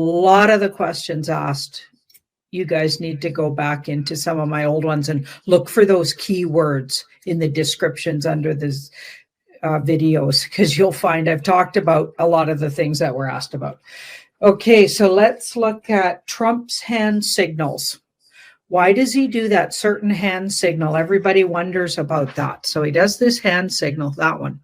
lot of the questions asked, you guys need to go back into some of my old ones and look for those keywords in the descriptions under this videos, because you'll find I've talked about a lot of the things that were asked about. Okay, so let's look at Trump's hand signals. Why does he do that certain hand signal? Everybody wonders about that. So he does this hand signal, that one.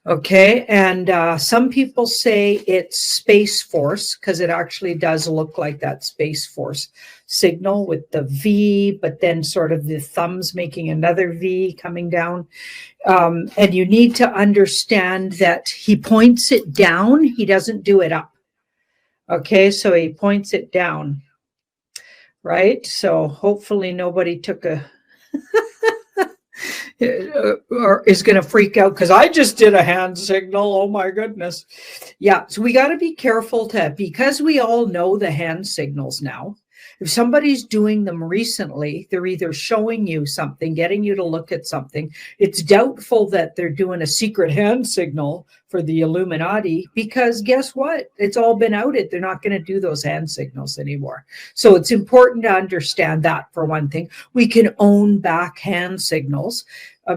Okay, and some people say it's Space Force, because it actually does look like that Space Force signal with the V, but then sort of the thumbs making another V coming down. And you need to understand that he points it down. He doesn't do it up. Okay, so he points it down, right? So hopefully nobody took a... or is going to freak out because I just did a hand signal. Oh my goodness. Yeah. So we got to be careful because we all know the hand signals now. If somebody's doing them recently, they're either showing you something, getting you to look at something. It's doubtful that they're doing a secret hand signal for the Illuminati, because guess what? It's all been outed. They're not going to do those hand signals anymore. So it's important to understand that, for one thing. We can own back hand signals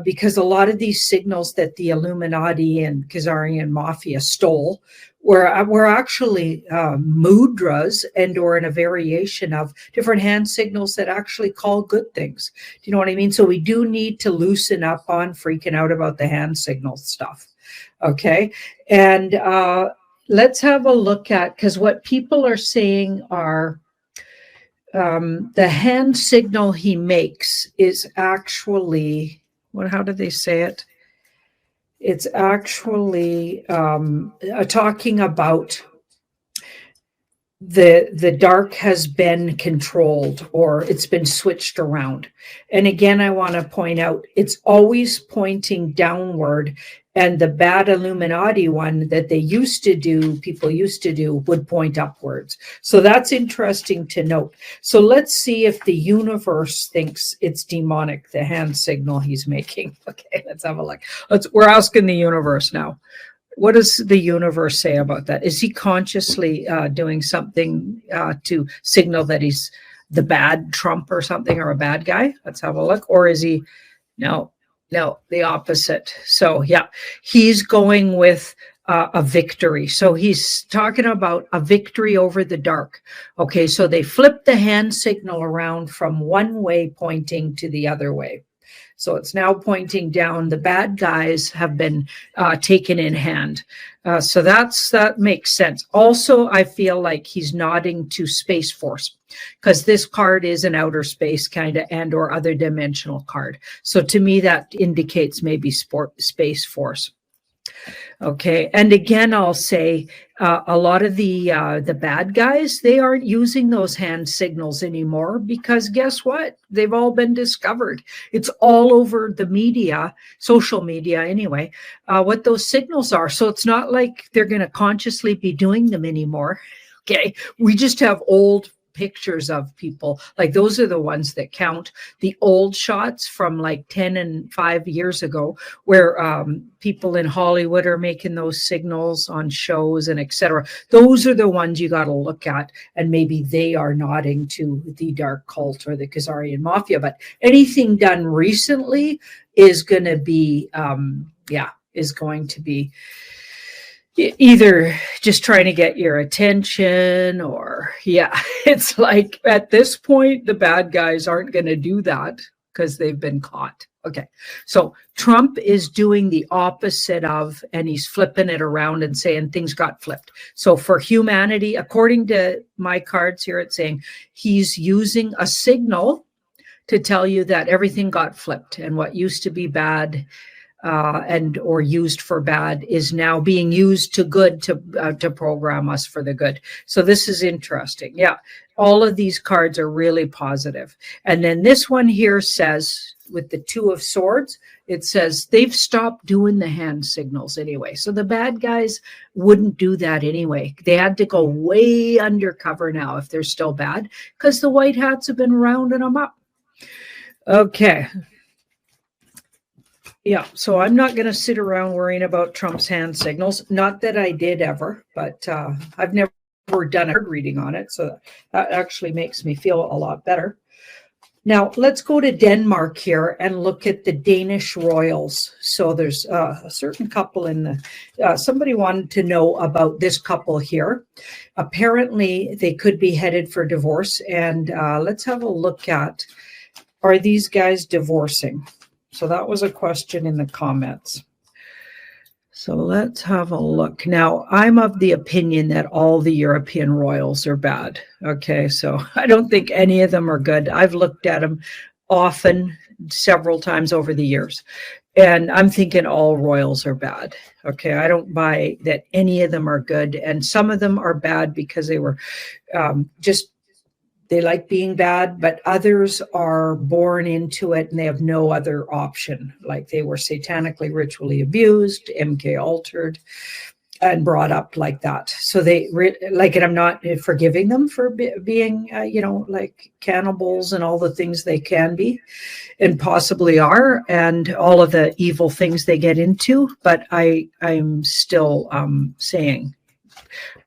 because a lot of these signals that the Illuminati and Khazarian Mafia stole were actually mudras and or in a variation of different hand signals that actually call good things. Do you know what I mean? So we do need to loosen up on freaking out about the hand signal stuff. Okay. And let's have a look at, because what people are saying are the hand signal he makes is actually, how do they say it? It's actually talking about the dark has been controlled, or it's been switched around. And again, I want to point out, it's always pointing downward. And the bad Illuminati one that they used to do, people used to do, would point upwards. So that's interesting to note. So let's see if the universe thinks it's demonic, the hand signal he's making. Okay, let's have a look. We're asking the universe now. What does the universe say about that? Is he consciously doing something to signal that he's the bad Trump or something, or a bad guy? Let's have a look. Or is he, no, the opposite. So yeah, he's going with a victory. So he's talking about a victory over the dark. Okay, so they flipped the hand signal around from one way pointing to the other way. So it's now pointing down. The bad guys have been taken in hand. So that makes sense. Also, I feel like he's nodding to Space Force, because this card is an outer space kind of and or other dimensional card. So to me, that indicates maybe Space Force. Okay, and again, I'll say a lot of the bad guys, they aren't using those hand signals anymore, because guess what? They've all been discovered. It's all over the media, social media anyway, what those signals are. So it's not like they're going to consciously be doing them anymore. Okay, we just have old pictures of people, like those are the ones that count. The old shots from like 10 and 5 years ago, where people in Hollywood are making those signals on shows and etc. Those are the ones you got to look at, and maybe they are nodding to the dark cult or the Khazarian Mafia. But anything done recently is going to be either just trying to get your attention, or it's like at this point, the bad guys aren't going to do that because they've been caught. Okay, so Trump is doing the opposite of, and he's flipping it around and saying things got flipped. So for humanity, according to my cards here, it's saying he's using a signal to tell you that everything got flipped, and what used to be bad and or used for bad is now being used to good, to program us for the good. So this is interesting. Yeah, all of these cards are really positive. And then this one here says, with the Two of Swords, it says they've stopped doing the hand signals anyway. So the bad guys wouldn't do that anyway. They had to go way undercover now if they're still bad, because the white hats have been rounding them up. Okay. Yeah, so I'm not going to sit around worrying about Trump's hand signals. Not that I did ever, but I've never never done a card reading on it, so that actually makes me feel a lot better. Now, let's go to Denmark here and look at the Danish royals. So there's a certain couple in the, somebody wanted to know about this couple here. Apparently, they could be headed for divorce. And let's have a look at, are these guys divorcing? So that was a question in the comments. So let's have a look. Now, I'm of the opinion that all the European royals are bad. Okay, so I don't think any of them are good. I've looked at them often, several times over the years, and I'm thinking all royals are bad. Okay, I don't buy that any of them are good, and some of them are bad because they were they like being bad, but others are born into it and they have no other option. Like they were satanically ritually abused, MK altered, and brought up like that. So they like it. I'm not forgiving them for being, like cannibals and all the things they can be and possibly are, and all of the evil things they get into. But I'm still saying,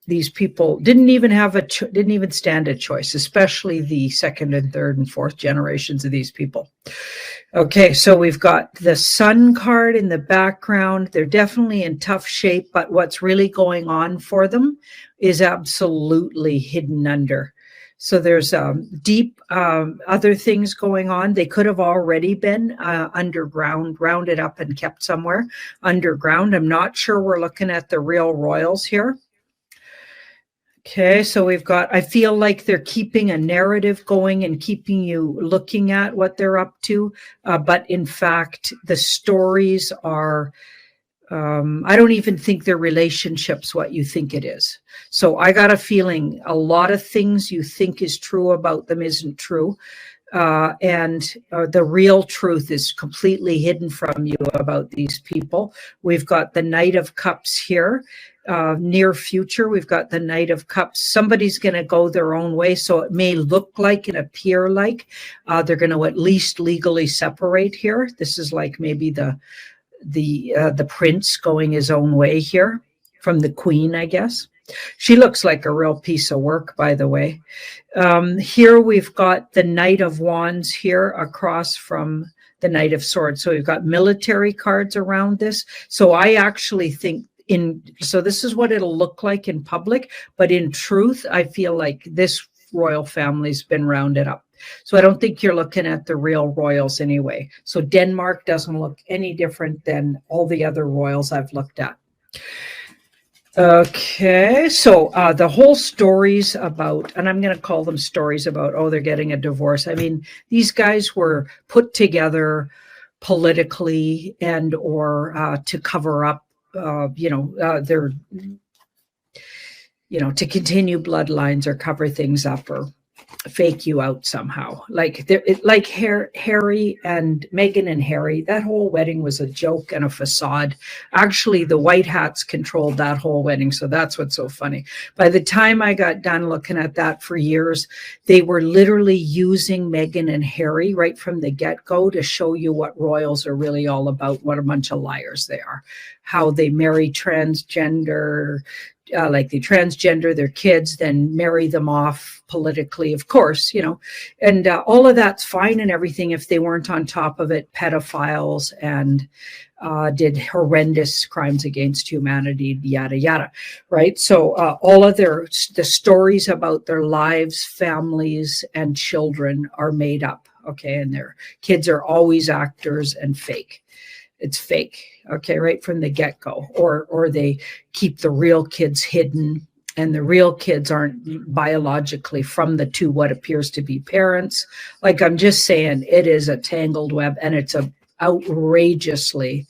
these people didn't even stand a choice, especially the second and third and fourth generations of these people. Okay, so we've got the Sun card in the background. They're definitely in tough shape, but what's really going on for them is absolutely hidden under. So there's deep other things going on. They could have already been underground, rounded up and kept somewhere underground. I'm not sure we're looking at the real royals here. Okay, so we've got, I feel like they're keeping a narrative going and keeping you looking at what they're up to. But in fact, the stories are, I don't even think their relationship's what you think it is. So I got a feeling a lot of things you think is true about them isn't true. And the real truth is completely hidden from you about these people. We've got the Knight of Cups here. Near future, we've got the Knight of Cups. Somebody's going to go their own way, so it may look like and appear like they're going to at least legally separate here. This is like maybe the prince going his own way here from the queen, I guess. She looks like a real piece of work, by the way. Here we've got the Knight of Wands here across from the Knight of Swords. So we've got military cards around this. So I actually think so this is what it'll look like in public, but in truth, I feel like this royal family's been rounded up. So I don't think you're looking at the real royals anyway. So Denmark doesn't look any different than all the other royals I've looked at. Okay, so the whole stories about, and I'm going to call them stories about, oh, they're getting a divorce. I mean, these guys were put together politically and or to cover up they're, to continue bloodlines or cover things up or fake you out somehow. Like Harry and Meghan and Harry, that whole wedding was a joke and a facade. Actually, the White Hats controlled that whole wedding, so that's what's so funny. By the time I got done looking at that for years, they were literally using Meghan and Harry right from the get-go to show you what royals are really all about, what a bunch of liars they are, how they marry transgender, like they transgender their kids, then marry them off politically, of course, and all of that's fine and everything if they weren't on top of it pedophiles and did horrendous crimes against humanity, yada, yada, right? So all of the stories about their lives, families, and children are made up, okay? And their kids are always actors and fake. It's fake, okay, right from the get-go. Or they keep the real kids hidden, and the real kids aren't biologically from the two what appears to be parents. Like, I'm just saying, it is a tangled web, and it's outrageously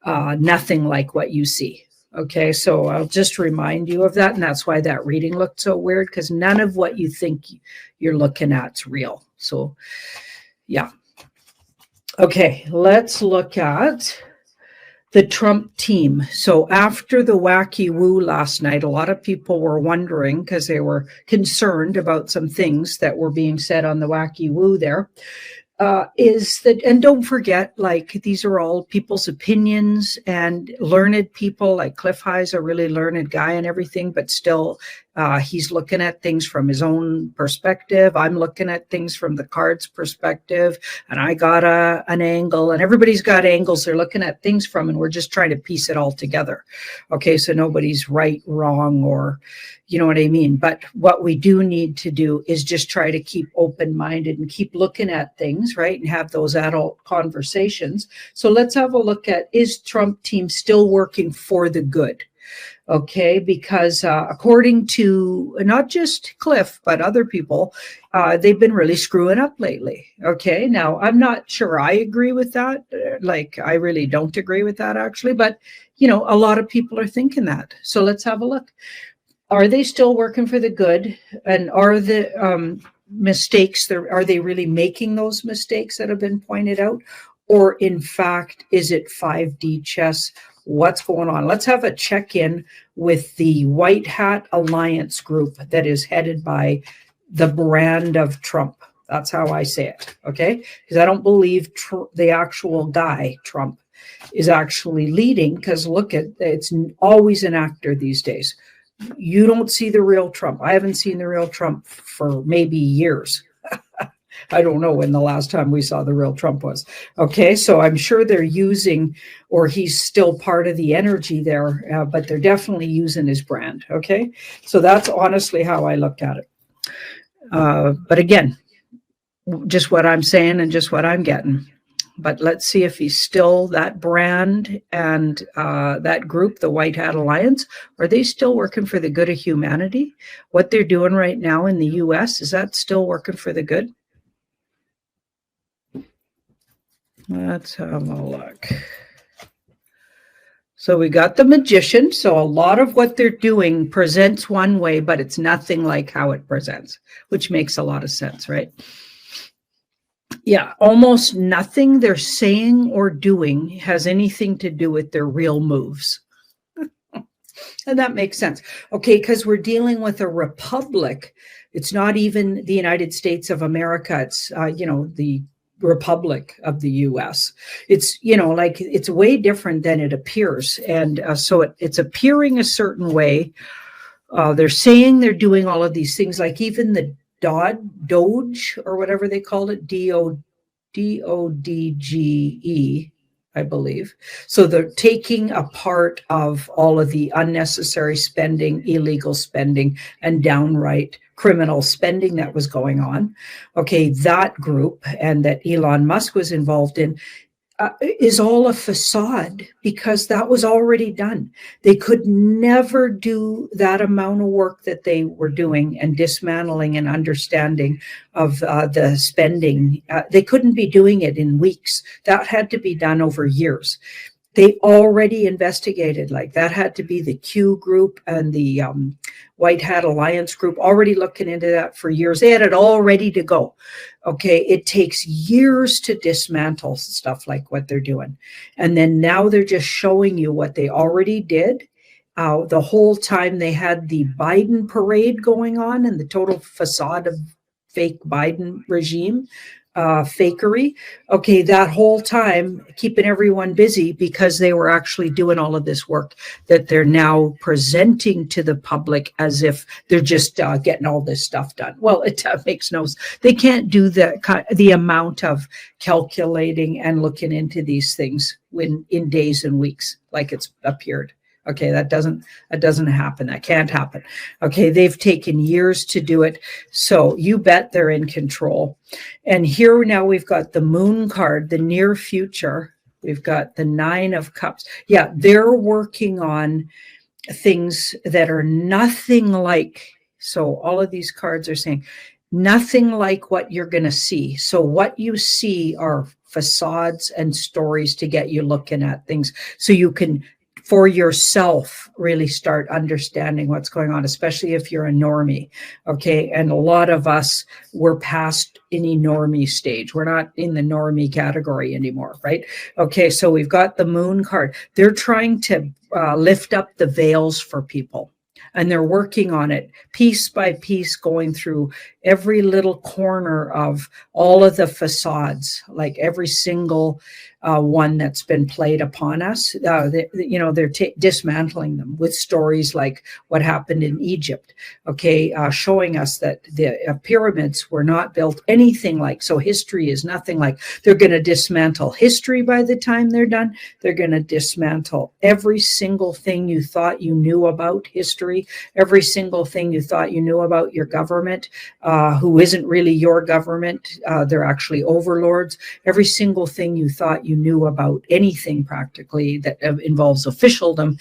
nothing like what you see. Okay, so I'll just remind you of that, and that's why that reading looked so weird, because none of what you think you're looking at's real. So, yeah. Okay, let's look at the Trump team. So after the wacky woo last night, a lot of people were wondering because they were concerned about some things that were being said on the wacky woo there. Is that, and don't forget, like, these are all people's opinions, and learned people like Cliff High's a really learned guy and everything, but still He's looking at things from his own perspective. I'm looking at things from the card's perspective, and I got an angle, and everybody's got angles they're looking at things from, and we're just trying to piece it all together. Okay, so nobody's right, wrong, or you know what I mean? But what we do need to do is just try to keep open-minded and keep looking at things, right? And have those adult conversations. So let's have a look at, is Trump team still working for the good? Okay, because according to not just Cliff, but other people, they've been really screwing up lately. Okay, now I'm not sure I agree with that. Like, I really don't agree with that, actually. But, you know, a lot of people are thinking that. So let's have a look. Are they still working for the good? And are the mistakes, are they really making those mistakes that have been pointed out? Or in fact, is it 5D chess? What's going on? Let's have a check-in with the White Hat Alliance group that is headed by the brand of Trump. That's how I say it, okay? Because I don't believe the actual guy, Trump, is actually leading, because look at, it's always an actor these days. You don't see the real Trump. I haven't seen the real Trump for maybe years. I don't know when the last time we saw the real Trump was. Okay, so I'm sure they're using, or he's still part of the energy there, but they're definitely using his brand. Okay, so that's honestly how I look at it. But again, just what I'm saying and just what I'm getting. But let's see if he's still that brand and that group, the White Hat Alliance. Are they still working for the good of humanity? What they're doing right now in the U.S., is that still working for the good? Let's have a look. So we got the Magician. So a lot of what they're doing presents one way, but it's nothing like how it presents, which makes a lot of sense, right? Yeah, almost nothing they're saying or doing has anything to do with their real moves. And that makes sense. Okay, because we're dealing with a republic. It's not even the United States of America. It's, the Republic of the U.S. It's, like, it's way different than it appears. And so it's appearing a certain way. They're saying they're doing all of these things, like even the Doge, or whatever they called it, DODGE, I believe. So they're taking a part of all of the unnecessary spending, illegal spending, and downright criminal spending that was going on. Okay, that group, and that Elon Musk was involved in, is all a facade, because that was already done. They could never do that amount of work that they were doing and dismantling and understanding of the spending. They couldn't be doing it in weeks. That had to be done over years. They already investigated, like that had to be the Q group and the White Hat Alliance group, already looking into that for years. They had it all ready to go. Okay, it takes years to dismantle stuff like what they're doing. And then now they're just showing you what they already did. The whole time they had the Biden parade going on and the total facade of fake Biden regime. Fakery. Okay, that whole time keeping everyone busy, because they were actually doing all of this work that they're now presenting to the public as if they're just getting all this stuff done. Well, it makes no sense. They can't do the amount of calculating and looking into these things in days and weeks like it's appeared. Okay, that doesn't happen. That can't happen. Okay, they've taken years to do it. So you bet they're in control. And here now we've got the Moon card, the near future. We've got the Nine of Cups. Yeah, they're working on things that are nothing like, so all of these cards are saying nothing like what you're going to see. So what you see are facades and stories to get you looking at things so you can, for yourself, really start understanding what's going on, especially if you're a normie. Okay, and a lot of us, we're past any normie stage. We're not in the normie category anymore, right? Okay, so we've got the Moon card. They're trying to lift up the veils for people, and they're working on it piece by piece, going through every little corner of all of the facades, like every single one that's been played upon us. They're dismantling them with stories like what happened in Egypt, okay, showing us that the pyramids were not built anything like, so history is nothing like. They're going to dismantle history by the time they're done. They're going to dismantle every single thing you thought you knew about history, every single thing you thought you knew about your government, who isn't really your government. They're actually overlords. Every single thing you thought you knew about anything practically that involves officialdom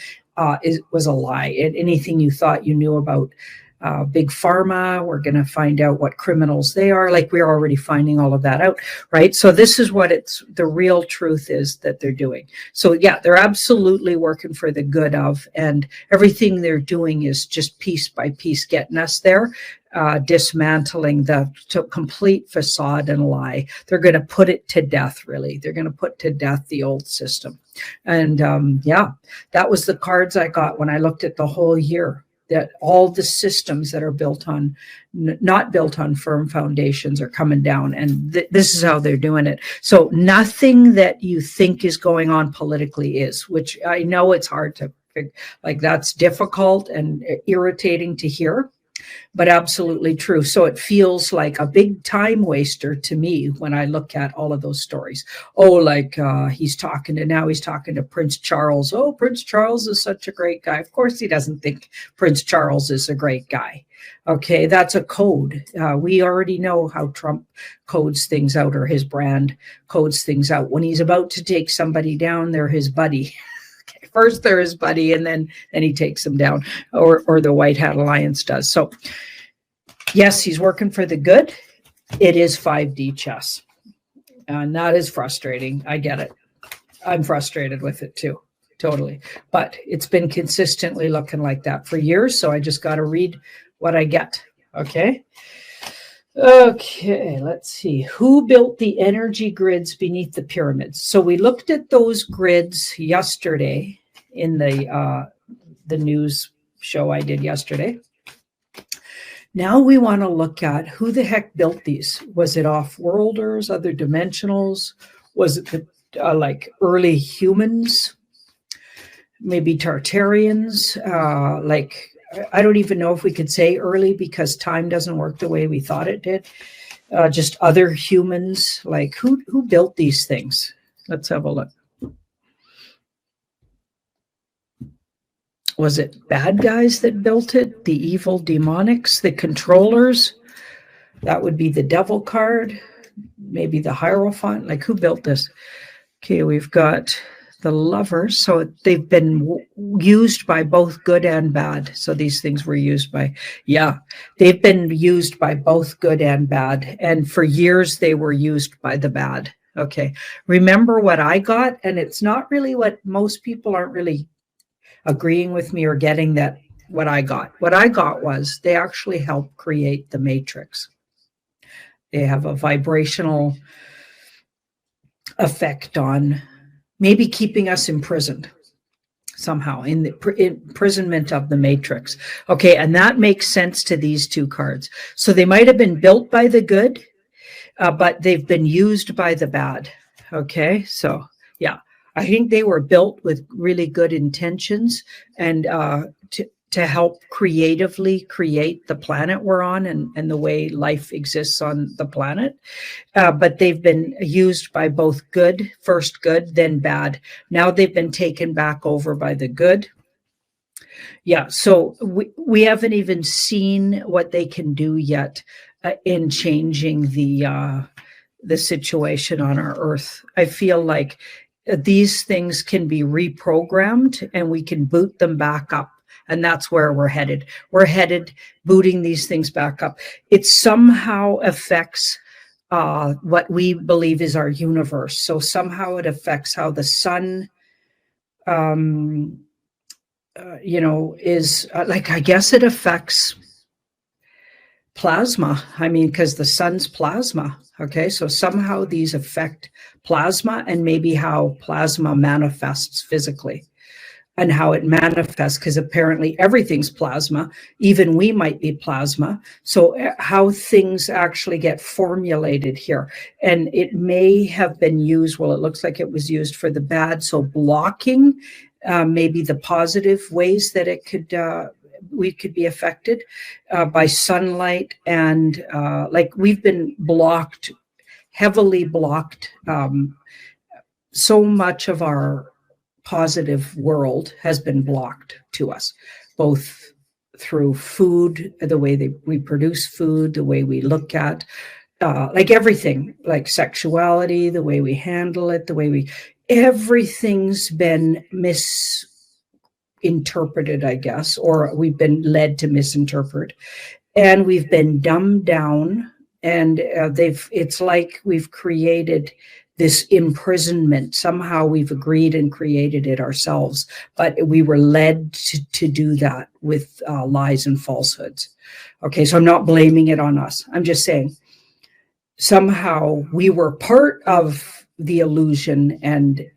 was a lie. And anything you thought you knew about big pharma, we're going to find out what criminals they are. Like, we're already finding all of that out, right? So this is what the real truth is that they're doing. So yeah, they're absolutely working for the good of, and everything they're doing is just piece by piece getting us there, dismantling the complete facade and lie. They're going to put it to death, really. They're going to put to death the old system. And that was the cards I got when I looked at the whole year. That all the systems that are built on, not built on firm foundations, are coming down. And this is how they're doing it. So nothing that you think is going on politically is, which I know it's hard to figure, like, that's difficult and irritating to hear, but absolutely true. So it feels like a big time waster to me when I look at all of those stories. Oh, like he's talking to Prince Charles. Oh, Prince Charles is such a great guy. Of course, he doesn't think Prince Charles is a great guy. Okay, that's a code. We already know how Trump codes things out, or his brand codes things out. When he's about to take somebody down, they're his buddy. First they're his buddy, and then he takes them down, or the White Hat Alliance does. So yes, he's working for the good. It is 5D chess, and that is frustrating. I get it. I'm frustrated with it too, totally. But it's been consistently looking like that for years, so I just got to read what I get. Okay, let's see. Who built the energy grids beneath the pyramids? So we looked at those grids yesterday in the news show I did yesterday. Now we want to look at who the heck built these. Was it off-worlders, other dimensionals? Was it like early humans? Maybe Tartarians? I don't even know if we could say early, because time doesn't work the way we thought it did. Just other humans. Like, who built these things? Let's have a look. Was it bad guys that built it? The evil demonics, the controllers? That would be the devil card. Maybe the Hierophant. Like, who built this? Okay, we've got the Lovers. So they've been used by both good and bad. So these things were used by, they've been used by both good and bad. And for years, they were used by the bad. Okay, remember what I got? And it's not really what most people aren't really agreeing with me or getting, that what I got. What I got was they actually help create the matrix. They have a vibrational effect on maybe keeping us imprisoned somehow, in the imprisonment of the matrix. Okay, and that makes sense to these two cards. So they might have been built by the good, but they've been used by the bad. Okay, so yeah. I think they were built with really good intentions, and to help creatively create the planet we're on, and the way life exists on the planet. But they've been used by both good, first good, then bad. Now they've been taken back over by the good. Yeah, so we haven't even seen what they can do yet in changing the situation on our Earth. I feel like these things can be reprogrammed, and we can boot them back up. And that's where we're headed. We're headed booting these things back up. It somehow affects what we believe is our universe. So somehow it affects how the sun, is like, I guess it affects plasma. I mean, because the sun's plasma. Okay, so somehow these affect plasma, and maybe how plasma manifests physically. and how it manifests, because apparently everything's plasma, even we might be plasma. So how things actually get formulated here. And it may have been used, well, it looks like it was used for the bad. So blocking maybe the positive ways that it could, we could be affected by sunlight. And like we've been blocked, heavily blocked. So much of our positive world has been blocked to us, both through food, the way we produce food, the way we look at, like everything, like sexuality, the way we handle it, everything's been misinterpreted, I guess, or we've been led to misinterpret, and we've been dumbed down, and it's like we've created this imprisonment. Somehow we've agreed and created it ourselves, but we were led to do that with lies and falsehoods. Okay, so I'm not blaming it on us. I'm just saying somehow we were part of the illusion and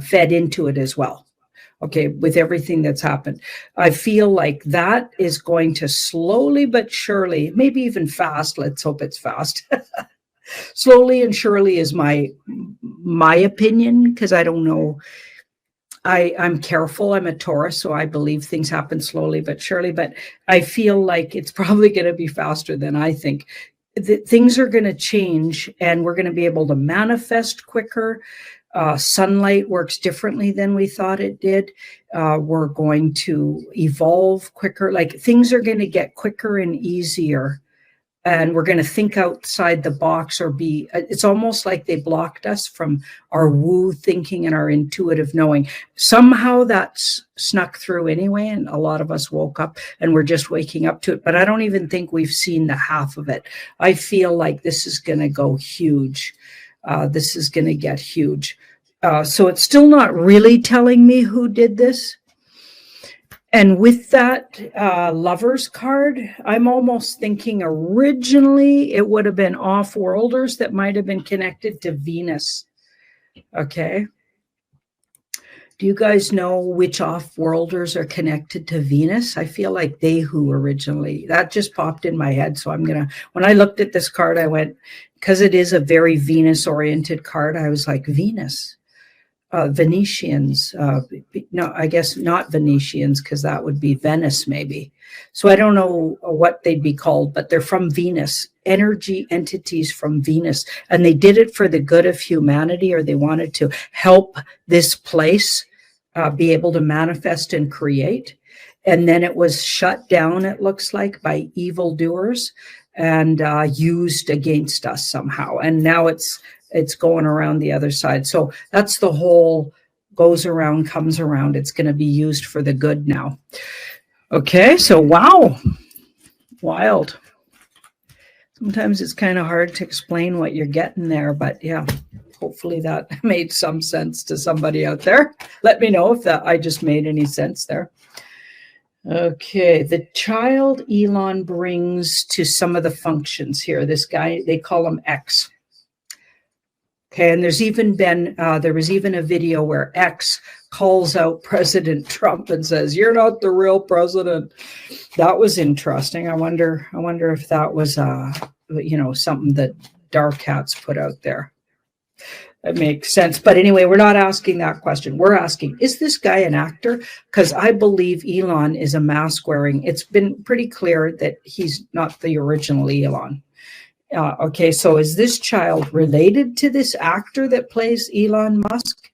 fed into it as well. Okay, with everything that's happened. I feel like that is going to slowly but surely, maybe even fast, let's hope it's fast, slowly and surely is my opinion, because I don't know. I'm careful. I'm a Taurus, so I believe things happen slowly but surely. But I feel like it's probably going to be faster than I think. Things are going to change, and we're going to be able to manifest quicker. Sunlight works differently than we thought it did. We're going to evolve quicker. Like things are going to get quicker and easier. And we're going to think outside the box, or it's almost like they blocked us from our woo thinking and our intuitive knowing. Somehow that's snuck through anyway, and a lot of us woke up and we're just waking up to it. But I don't even think we've seen the half of it. I feel like this is going to go huge. This is going to get huge. So it's still not really telling me who did this. And with that Lovers card, I'm almost thinking originally it would have been off-worlders that might have been connected to Venus. Okay. Do you guys know which off-worlders are connected to Venus? I feel like that just popped in my head. So when I looked at this card, I went, because it is a very Venus-oriented card, I was like, Venus. Venetians, no, I guess not Venetians, because that would be Venice maybe. So I don't know what they'd be called, but they're from Venus, energy entities from Venus. And they did it for the good of humanity, or they wanted to help this place be able to manifest and create. And then it was shut down, it looks like, by evildoers and used against us somehow. And now it's going around the other side. So that's the whole goes around, comes around. It's going to be used for the good now. Okay, so wow, wild. Sometimes it's kind of hard to explain what you're getting there, but yeah, hopefully that made some sense to somebody out there. Let me know if I just made any sense there. Okay, the child Elon brings to some of the functions here. This guy, they call him X. Okay, and there was even a video where X calls out President Trump and says, "You're not the real president." That was interesting. I wonder if that was something that Dark Hats put out there. That makes sense. But anyway, we're not asking that question. We're asking, is this guy an actor? Because I believe Elon is a mask wearing. It's been pretty clear that he's not the original Elon. Okay, so is this child related to this actor that plays Elon Musk?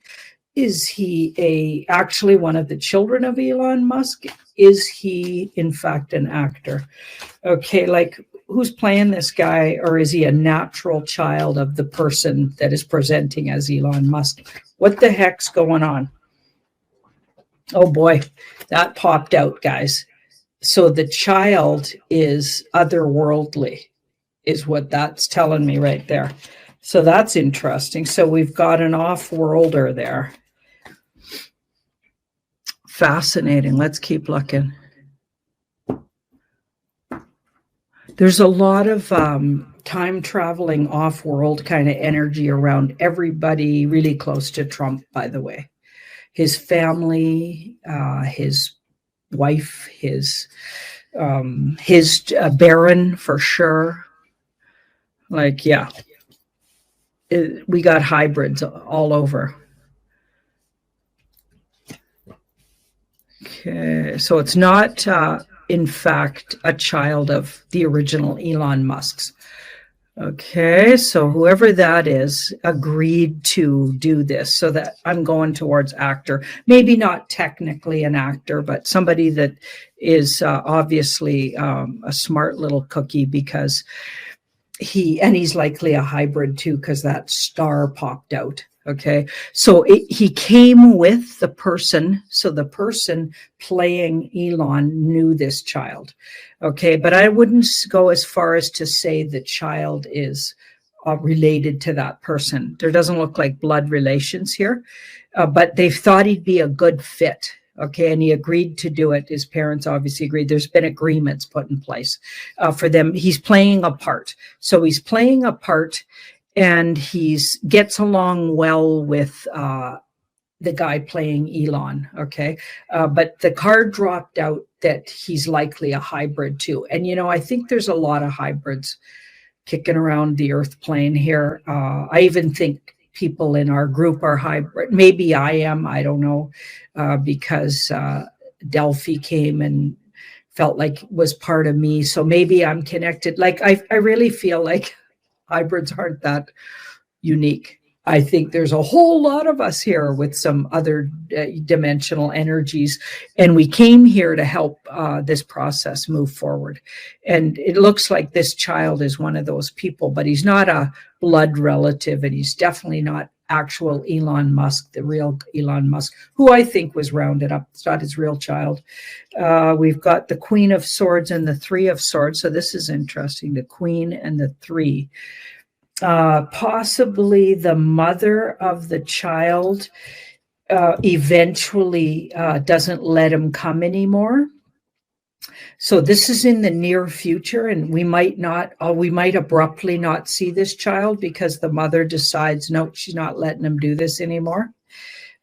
Is he actually one of the children of Elon Musk? Is he, in fact, an actor? Okay, like, who's playing this guy, or is he a natural child of the person that is presenting as Elon Musk? What the heck's going on? Oh boy, that popped out, guys. So the child is otherworldly, is what that's telling me right there. So that's interesting. So we've got an off-worlder there. Fascinating. Let's keep looking. There's a lot of time traveling off-world kind of energy around everybody really close to Trump, by the way. his family, his wife, his Baron for sure. Like, yeah, we got hybrids all over. Okay, so it's not, in fact, a child of the original Elon Musk's. Okay, so whoever that is agreed to do this, so that I'm going towards actor. Maybe not technically an actor, but somebody that is obviously a smart little cookie, because he's likely a hybrid too, because that star popped out. Okay, so he came with the person, so the person playing Elon knew this child. Okay, but I wouldn't go as far as to say the child is related to that person. There doesn't look like blood relations here, but they thought he'd be a good fit. Okay, and he agreed to do it. His parents obviously agreed. There's been agreements put in place for them. He's playing a part. So he's playing a part, and gets along well with the guy playing Elon. Okay, but the card dropped out that he's likely a hybrid too. And, I think there's a lot of hybrids kicking around the earth plane here. I even think people in our group are hybrid. Maybe I am, I don't know, because Delphi came and felt like was part of me. So maybe I'm connected. Like, I really feel like hybrids aren't that unique. I think there's a whole lot of us here with some other dimensional energies, and we came here to help this process move forward. And it looks like this child is one of those people, but he's not a blood relative, and he's definitely not actual Elon Musk, the real Elon Musk, who I think was rounded up. It's not his real child. We've got the Queen of Swords and the Three of Swords. So this is interesting, the Queen and the Three. Possibly the mother of the child eventually doesn't let him come anymore. So this is in the near future, and we might abruptly not see this child because the mother decides, no, she's not letting him do this anymore.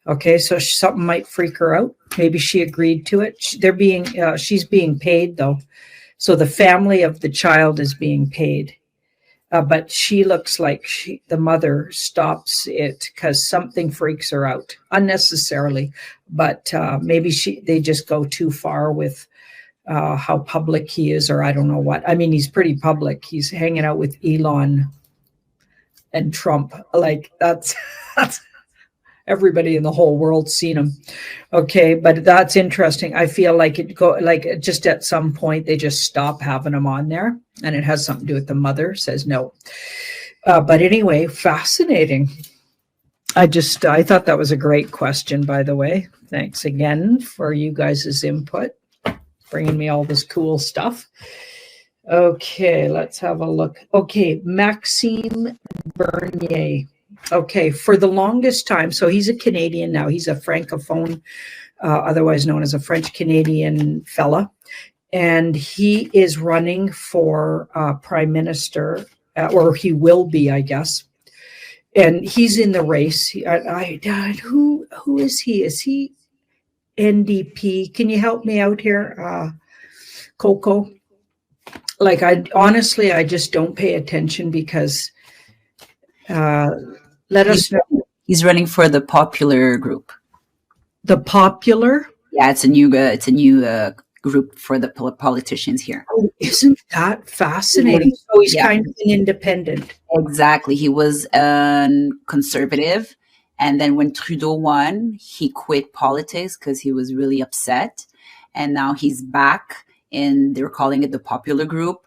Okay, so something might freak her out. Maybe she agreed to it. She's being paid though. So the family of the child is being paid. But she looks like the mother stops it because something freaks her out unnecessarily. But maybe they just go too far with how public he is, or I don't know what. I mean, he's pretty public. He's hanging out with Elon and Trump. Like that's everybody in the whole world's seen him. Okay, but that's interesting. I feel like just at some point they just stop having him on there, and it has something to do with the mother says no. But anyway, fascinating. I thought that was a great question, by the way. Thanks again for you guys' input, bringing me all this cool stuff. Okay, let's have a look. Okay, Maxime Bernier. Okay, for the longest time, so he's a Canadian now. He's a Francophone, otherwise known as a French-Canadian fella. And he is running for prime minister, or he will be, I guess. And he's in the race. Who is he? Is he NDP? Can you help me out here, Coco? Like, I just don't pay attention because... let us know. He's running for the Popular group. The Popular? Yeah, it's a new group for the politicians here. Oh, isn't that fascinating? So he's kind of an independent. Exactly. He was a conservative, and then when Trudeau won, he quit politics because he was really upset, and now he's back, and they're calling it the Popular group.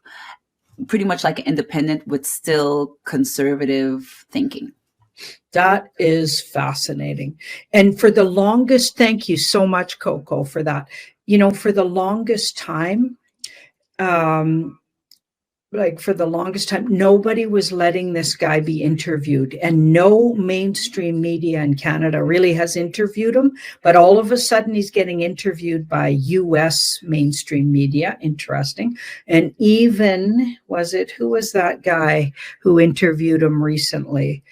Pretty much like an independent with still conservative thinking. That is fascinating. And for the longest, thank you so much, Coco, for that. For the longest time, nobody was letting this guy be interviewed, and no mainstream media in Canada really has interviewed him. But all of a sudden, he's getting interviewed by U.S. mainstream media. Interesting. And even, who was that guy who interviewed him recently?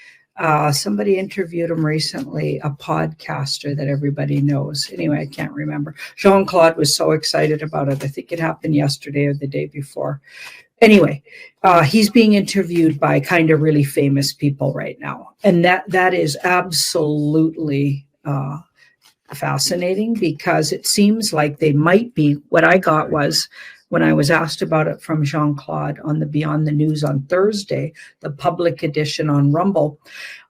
Somebody interviewed him recently, a podcaster that everybody knows. Anyway, I can't remember. Jean-Claude was so excited about it. I think it happened yesterday or the day before. Anyway, he's being interviewed by kind of really famous people right now. And that is absolutely fascinating, because it seems like they might be. What I got was, when I was asked about it from Jean-Claude on the Beyond the News on Thursday, the public edition on Rumble,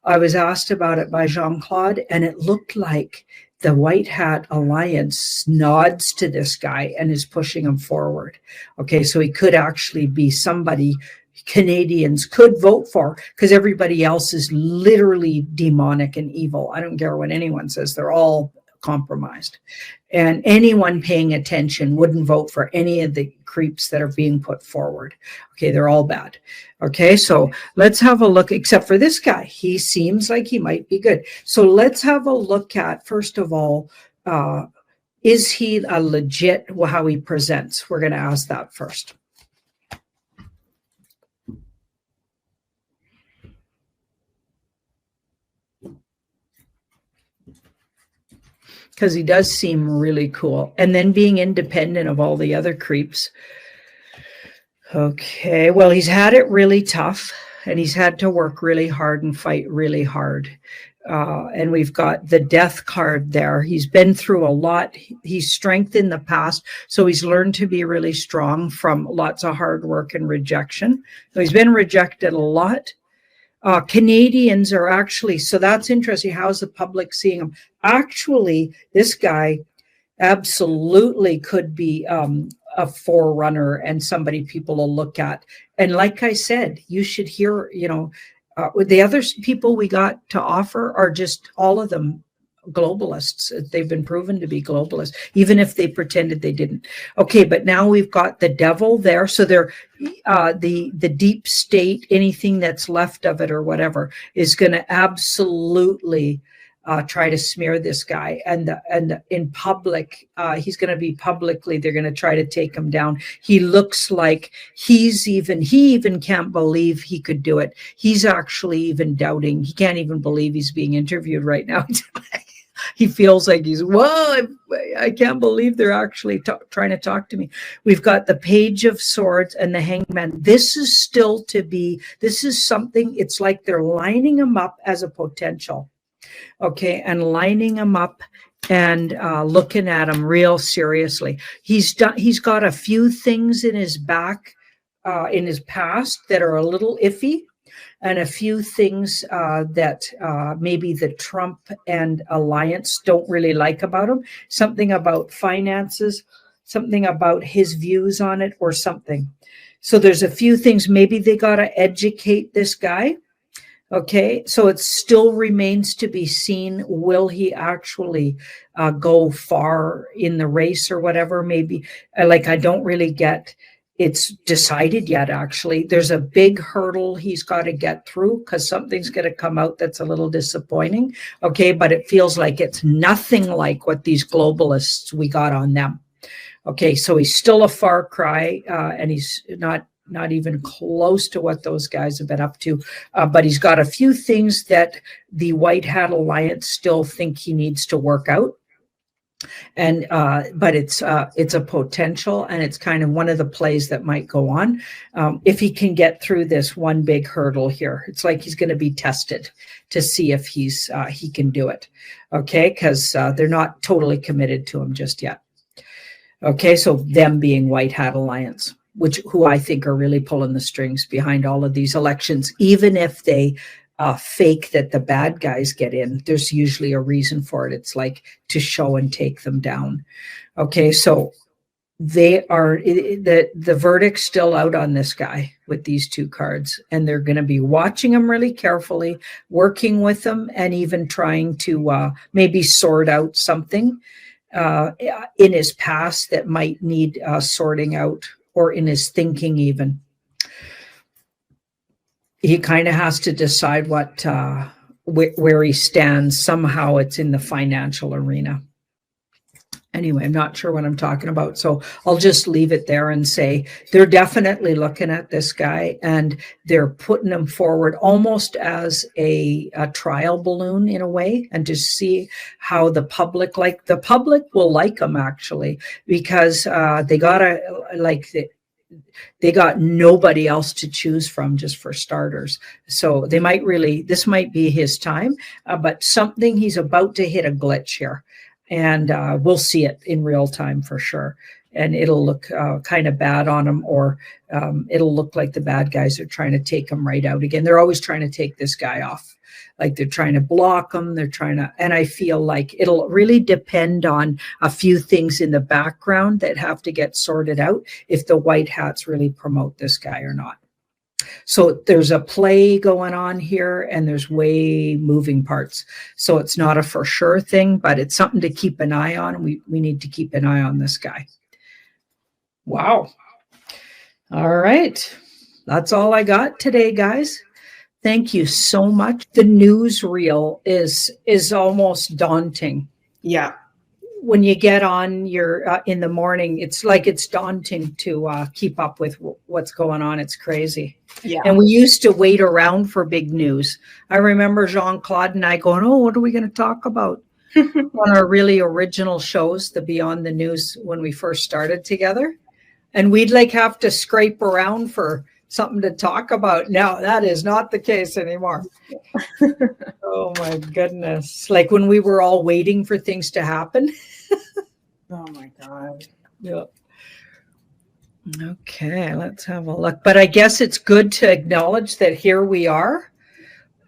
I was asked about it by Jean-Claude, and it looked like the White Hat Alliance nods to this guy and is pushing him forward. Okay, so he could actually be somebody Canadians could vote for, because everybody else is literally demonic and evil. I don't care what anyone says. They're all compromised. And anyone paying attention wouldn't vote for any of the creeps that are being put forward. Okay, they're all bad. Okay, so let's have a look, except for this guy. He seems like he might be good. So let's have a look at, first of all, is he a legit, how he presents? We're going to ask that first. Because he does seem really cool. And then being independent of all the other creeps. Okay, well, he's had it really tough, and he's had to work really hard and fight really hard. And we've got the death card there. He's been through a lot. He's strengthened in the past, so he's learned to be really strong from lots of hard work and rejection. So he's been rejected a lot. Canadians are actually, so that's interesting. How's the public seeing him? Actually, this guy absolutely could be a forerunner and somebody people will look at. And like I said, you should hear, the other people we got to offer are just all of them globalists. They've been proven to be globalists, even if they pretended they didn't. Okay, but now we've got the devil there. So they're the deep state, anything that's left of it or whatever, is going to absolutely try to smear this guy, and in public, he's going to be publicly. They're going to try to take him down. He looks like he even can't believe he could do it. He's actually even doubting. He can't even believe he's being interviewed right now. He feels like he's, whoa, I can't believe they're actually trying to talk to me. We've got the Page of Swords and the Hangman. This is still to be. This is something. It's like they're lining him up as a potential. Okay, and lining him up and looking at him real seriously. He's got a few things in his back, in his past, that are a little iffy, and a few things that maybe the Trump and Alliance don't really like about him. Something about finances, something about his views on it, or something. So there's a few things. Maybe they got to educate this guy. Okay, so it still remains to be seen. Will he actually go far in the race or whatever? Maybe, I don't really get, it's decided yet, actually. There's a big hurdle he's got to get through, because something's going to come out that's a little disappointing. Okay, but it feels like it's nothing like what these globalists, we got on them. Okay, so he's still a far cry, and he's not even close to what those guys have been up to. But he's got a few things that the White Hat Alliance still think he needs to work out. And but it's a potential, and it's kind of one of the plays that might go on if he can get through this one big hurdle here. It's like he's going to be tested to see if he can do it. Okay, because they're not totally committed to him just yet. Okay, so them being White Hat Alliance, who I think are really pulling the strings behind all of these elections. Even if they fake that the bad guys get in, there's usually a reason for it. It's like to show and take them down. Okay, so they are, the verdict's still out on this guy with these two cards, and they're going to be watching him really carefully, working with him, and even trying to maybe sort out something in his past that might need sorting out, or in his thinking even. He kind of has to decide what where he stands. Somehow it's in the financial arena. Anyway, I'm not sure what I'm talking about. So I'll just leave it there and say they're definitely looking at this guy and they're putting him forward almost as a trial balloon in a way, and to see how the public will like him actually, because they got nobody else to choose from, just for starters. So this might be his time, but he's about to hit a glitch here. And we'll see it in real time for sure. And it'll look kind of bad on him, or it'll look like the bad guys are trying to take him right out again. They're always trying to take this guy off. Like they're trying to block him. And I feel like it'll really depend on a few things in the background that have to get sorted out if the white hats really promote this guy or not. So there's a play going on here, and there's way moving parts. So it's not a for sure thing, but it's something to keep an eye on. We need to keep an eye on this guy. Wow. All right. That's all I got today, guys. Thank you so much. The newsreel is almost daunting. Yeah. When you get on your in the morning, it's like it's daunting to keep up with what's going on. It's crazy. Yeah. And we used to wait around for big news. I remember Jean-Claude and I going, "Oh, what are we going to talk about?" on our really original shows, the Beyond the News, when we first started together. And we'd have to scrape around for something to talk about. Now that is not the case anymore. Oh my goodness. Like when we were all waiting for things to happen. Oh my God. Yeah. Okay, let's have a look. But I guess it's good to acknowledge that here we are.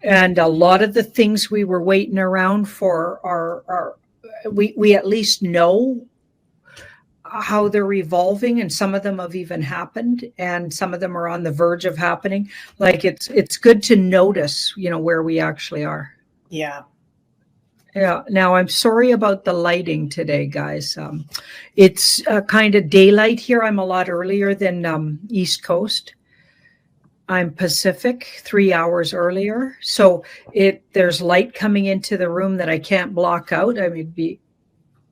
And a lot of the things we were waiting around for we at least know how they're evolving, and some of them have even happened, and some of them are on the verge of happening. Like it's good to notice, where we actually are. Yeah. Yeah. Now I'm sorry about the lighting today, guys. It's kind of daylight here. I'm a lot earlier than East Coast. I'm Pacific, 3 hours earlier. So there's light coming into the room that I can't block out.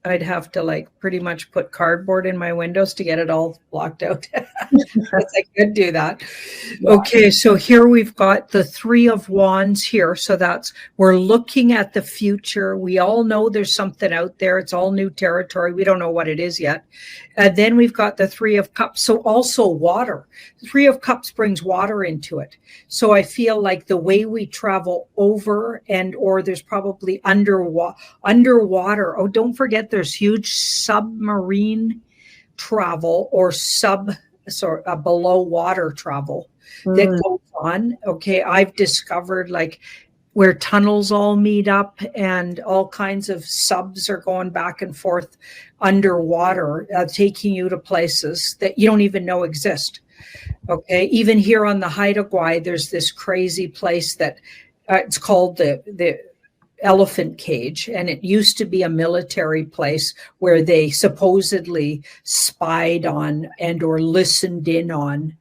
I'd have to pretty much put cardboard in my windows to get it all blocked out. I could do that. Yeah. Okay, so here we've got the Three of Wands here. So we're looking at the future. We all know there's something out there. It's all new territory. We don't know what it is yet. And then we've got the Three of Cups. So also water. The Three of Cups brings water into it. So I feel like the way we travel over or there's probably underwater. Oh, don't forget there's huge submarine travel or below water travel that goes on. Okay, I've discovered where tunnels all meet up and all kinds of subs are going back and forth underwater, taking you to places that you don't even know exist. Okay, even here on the Haida Gwaii, there's this crazy place that it's called the Elephant Cage, and it used to be a military place where they supposedly spied on or listened in on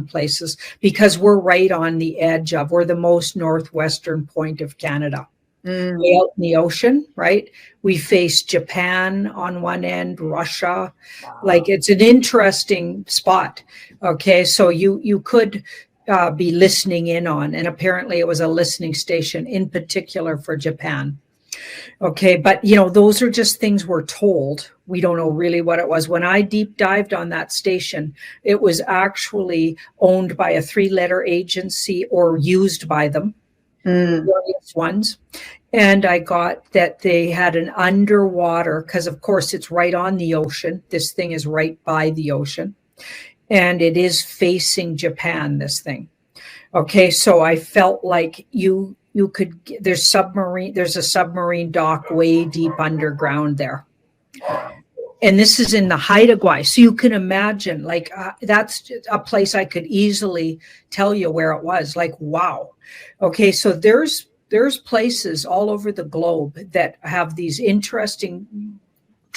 places, because we're right on the edge we're the most northwestern point of Canada. Way out in the ocean, right? We face Japan on one end, Russia. Wow. It's an interesting spot. Okay, so you could be listening in on, and apparently it was a listening station in particular for Japan. Okay, but those are just things we're told. We don't know really what it was. When I deep dived on that station, it was actually owned by a 3-letter agency or used by them. Various ones. And I got that they had an underwater, because of course it's right on the ocean. This thing is right by the ocean. And it is facing Japan, this thing. Okay, so I felt like you could, there's a submarine dock way deep underground there. And this is in the Haida Gwaii. So you can imagine, that's a place I could easily tell you where it was. Wow. Okay, so there's places all over the globe that have these interesting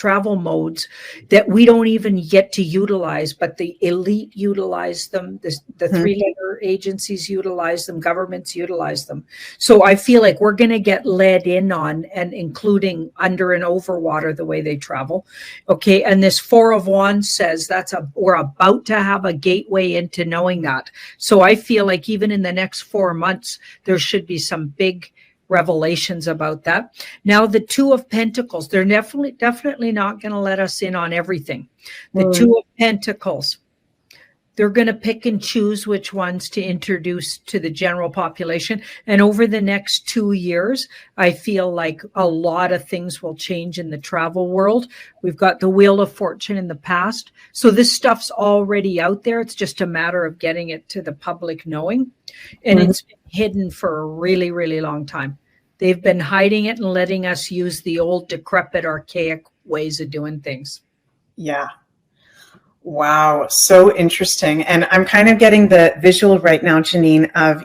travel modes that we don't even get to utilize, but the elite utilize them. The three-letter agencies utilize them. Governments utilize them. So I feel like we're going to get led in on, and including under and over water, the way they travel. Okay. And this Four of Wands says we're about to have a gateway into knowing that. So I feel like even in the next 4 months, there should be some big revelations about that. Now, the Two of Pentacles, they're definitely not going to let us in on everything. The Two of Pentacles, they're going to pick and choose which ones to introduce to the general population. And over the next 2 years, I feel like a lot of things will change in the travel world. We've got the Wheel of Fortune in the past. So this stuff's already out there. It's just a matter of getting it to the public knowing. And it's been hidden for a really, really long time. They've been hiding it and letting us use the old, decrepit, archaic ways of doing things. Yeah. Wow. So interesting. And I'm kind of getting the visual right now, Janine, of,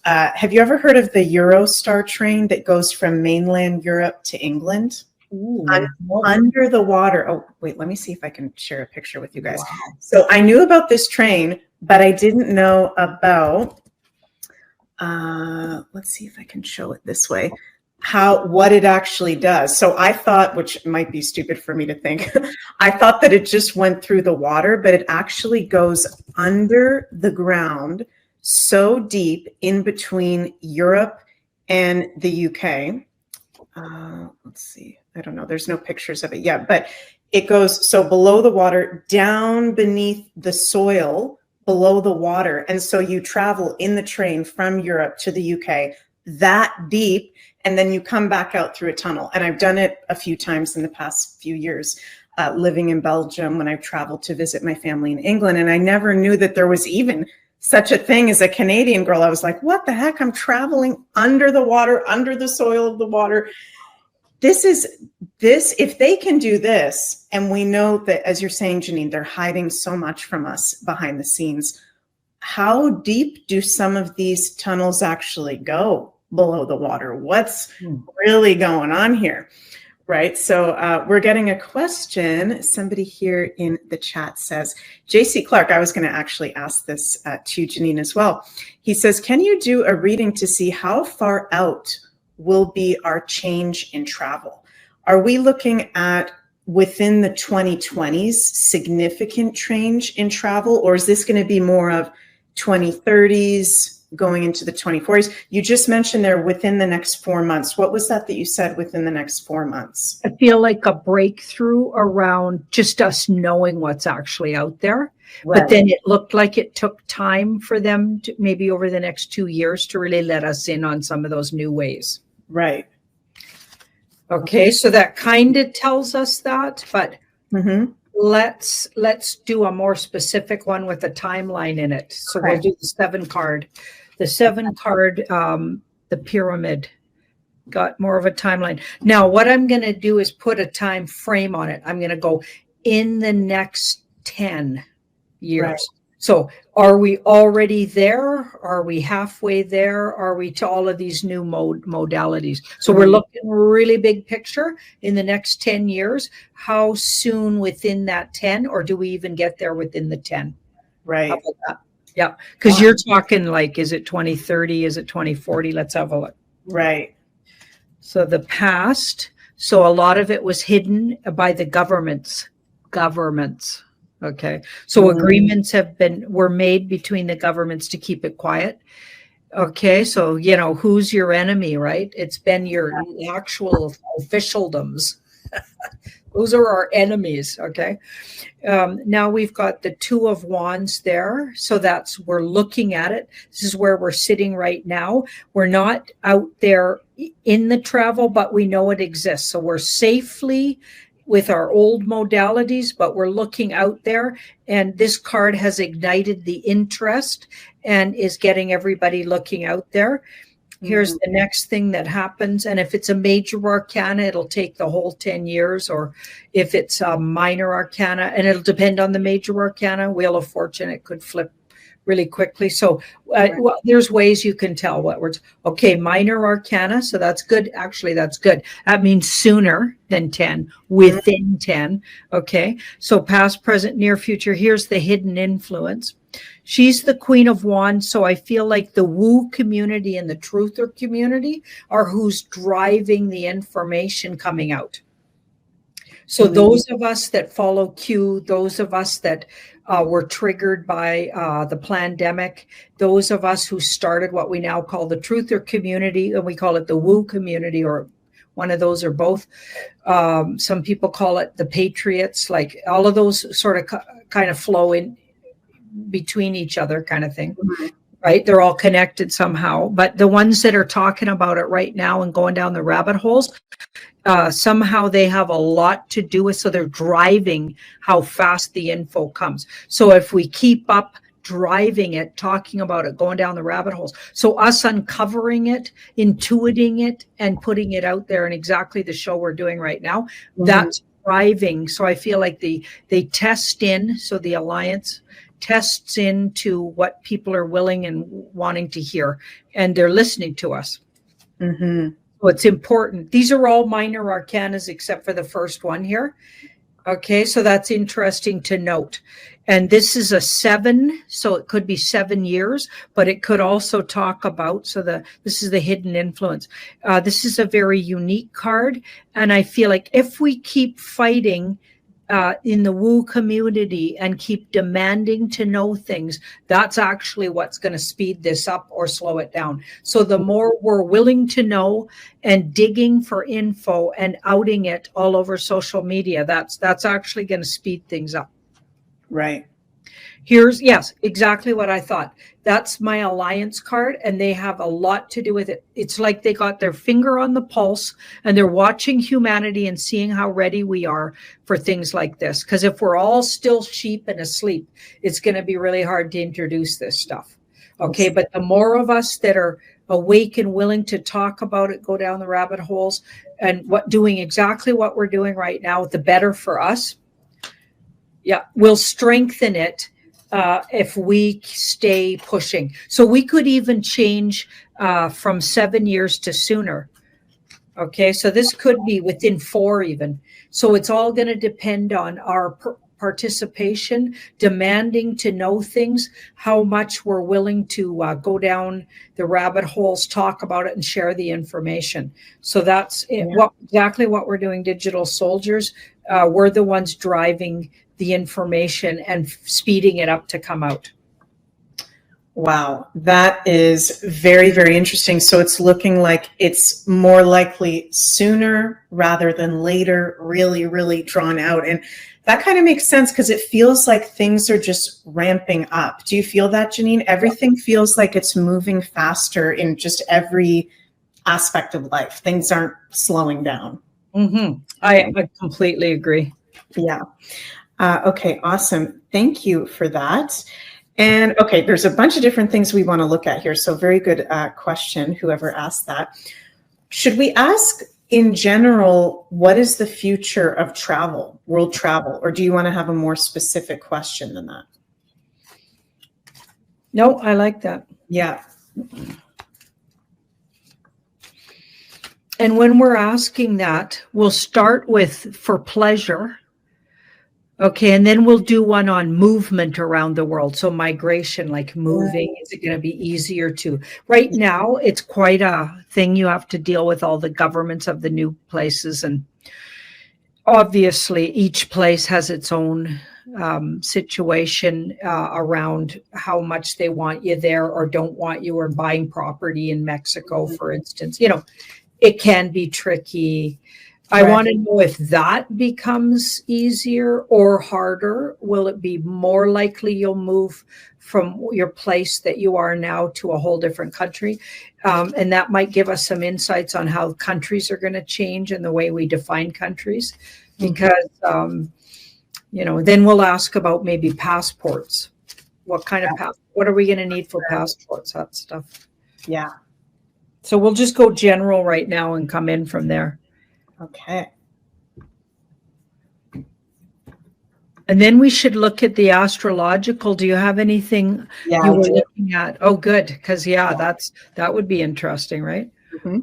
have you ever heard of the Eurostar train that goes from mainland Europe to England? Under the water. Oh, wait, let me see if I can share a picture with you guys. Wow. So I knew about this train, but I didn't know about, let's see if I can show it this way, what it actually does. So I thought, which might be stupid for me to think, I thought that it just went through the water, but it actually goes under the ground so deep in between Europe and the UK. Let's see. I don't know. There's no pictures of it yet, but it goes so below the water, down beneath the soil, below the water. And so you travel in the train from Europe to the UK that deep, and then you come back out through a tunnel. And I've done it a few times in the past few years, living in Belgium when I've traveled to visit my family in England. And I never knew that there was even such a thing as a Canadian girl. I was like, what the heck? I'm traveling under the water, under the soil of the water. If they can do this, and we know that, as you're saying, Janine, they're hiding so much from us behind the scenes. How deep do some of these tunnels actually go below the water? What's really going on here? Right. So we're getting a question. Somebody here in the chat says, JC Clark, I was going to actually ask this to Janine as well. He says, can you do a reading to see how far out will be our change in travel? Are we looking at within the 2020s significant change in travel, or is this going to be more of 2030s going into the 2040s? You just mentioned there within the next 4 months. What was that you said within the next 4 months? I feel like a breakthrough around just us knowing what's actually out there. Right. But then it looked like it took time for them to, maybe over the next 2 years, to really let us in on some of those new ways. Right. Okay, so that kind of tells us that, but let's do a more specific one with a timeline in it. So we'll do the 7 card. The 7 card, the pyramid, got more of a timeline. Now, what I'm going to do is put a time frame on it. I'm going to go in the next 10 years. Right. So are we already there? Are we halfway there? Are we to all of these new modalities? So we're looking really big picture in the next 10 years. How soon within that 10, or do we even get there within the 10? Right. How about that? Yeah. Because you're talking like, is it 2030? Is it 2040? Let's have a look. Right. So the past. So a lot of it was hidden by the governments. Okay. So agreements were made between the governments to keep it quiet. Okay. So, who's your enemy, right? It's been your actual officialdoms. Those are our enemies. Okay. Now we've got the 2 of Wands there. So we're looking at it. This is where we're sitting right now. We're not out there in the travel, but we know it exists. So we're safely with our old modalities, but we're looking out there, and this card has ignited the interest and is getting everybody looking out there. Here's the next thing that happens. And if it's a major arcana, it'll take the whole 10 years, or if it's a minor arcana, and it'll depend on the major arcana, Wheel of Fortune, it could flip really quickly. So well, there's ways you can tell what words. Okay, minor arcana. So that's good. Actually, that's good. That means sooner than 10, within 10. Okay. So past, present, near future. Here's the hidden influence. She's the Queen of Wands. So I feel like the woo community and the truther community are who's driving the information coming out. So those of us that follow Q, those of us that were triggered by the pandemic, those of us who started what we now call the truther community, and we call it the woo community, or one of those or both. Some people call it the patriots, like all of those sort of kind of flow in between each other kind of thing. Right? They're all connected somehow. But the ones that are talking about it right now and going down the rabbit holes, somehow they have a lot to do with, so they're driving how fast the info comes. So if we keep up driving it, talking about it, going down the rabbit holes, so us uncovering it, intuiting it, and putting it out there, and exactly the show we're doing right now, that's driving. So I feel like they test in, so the alliance tests into what people are willing and wanting to hear, and they're listening to us. So it's important. These are all minor arcanas except for the first one here. Okay, so that's interesting to note. And this is a 7, so it could be 7 years, but it could also talk about, this is the hidden influence. This is a very unique card, and I feel like if we keep fighting in the woo community and keep demanding to know things, that's actually what's going to speed this up or slow it down. So the more we're willing to know and digging for info and outing it all over social media, that's actually going to speed things up. Right. Yes, exactly what I thought. That's my alliance card, and they have a lot to do with it. It's like they got their finger on the pulse, and they're watching humanity and seeing how ready we are for things like this. Because if we're all still sheep and asleep, it's going to be really hard to introduce this stuff. Okay, but the more of us that are awake and willing to talk about it, go down the rabbit holes, and doing exactly what we're doing right now, the better for us. Yeah, we'll strengthen it if we stay pushing. So we could even change from 7 years to sooner. Okay, so this could be within 4 even. So it's all going to depend on our participation, demanding to know things, how much we're willing to go down the rabbit holes, talk about it, and share the information. So that's exactly what we're doing, Digital Soldiers. We're the ones driving the information and speeding it up to come out. Wow, that is very, very interesting. So it's looking like it's more likely sooner rather than later, really, really drawn out. And that kind of makes sense because it feels like things are just ramping up. Do you feel that, Janine? Everything feels like it's moving faster in just every aspect of life. Things aren't slowing down. I completely agree. Yeah. Okay, awesome. Thank you for that. And okay, there's a bunch of different things we want to look at here. So very good question, whoever asked that. Should we ask in general, what is the future of travel, world travel? Or do you want to have a more specific question than that? No, I like that. Yeah. And when we're asking that, we'll start with for pleasure. Okay, and then we'll do one on movement around the world. So migration, like moving, is it going to be easier to? Right now, it's quite a thing. You have to deal with all the governments of the new places. And obviously, each place has its own situation around how much they want you there or don't want you, or buying property in Mexico, for instance. You know, it can be tricky. I want to know if that becomes easier or harder. Will it be more likely you'll move from your place that you are now to a whole different country? And that might give us some insights on how countries are going to change and the way we define countries. Because, you know, then we'll ask about maybe passports. What kind of what are we going to need for passports? That stuff. Yeah. So we'll just go general right now and come in from there. Okay. And And then we should look at the astrological. Do you have anything Yeah, you I were do. looking at? Oh, good. Because that would be interesting, right? Mm-hmm.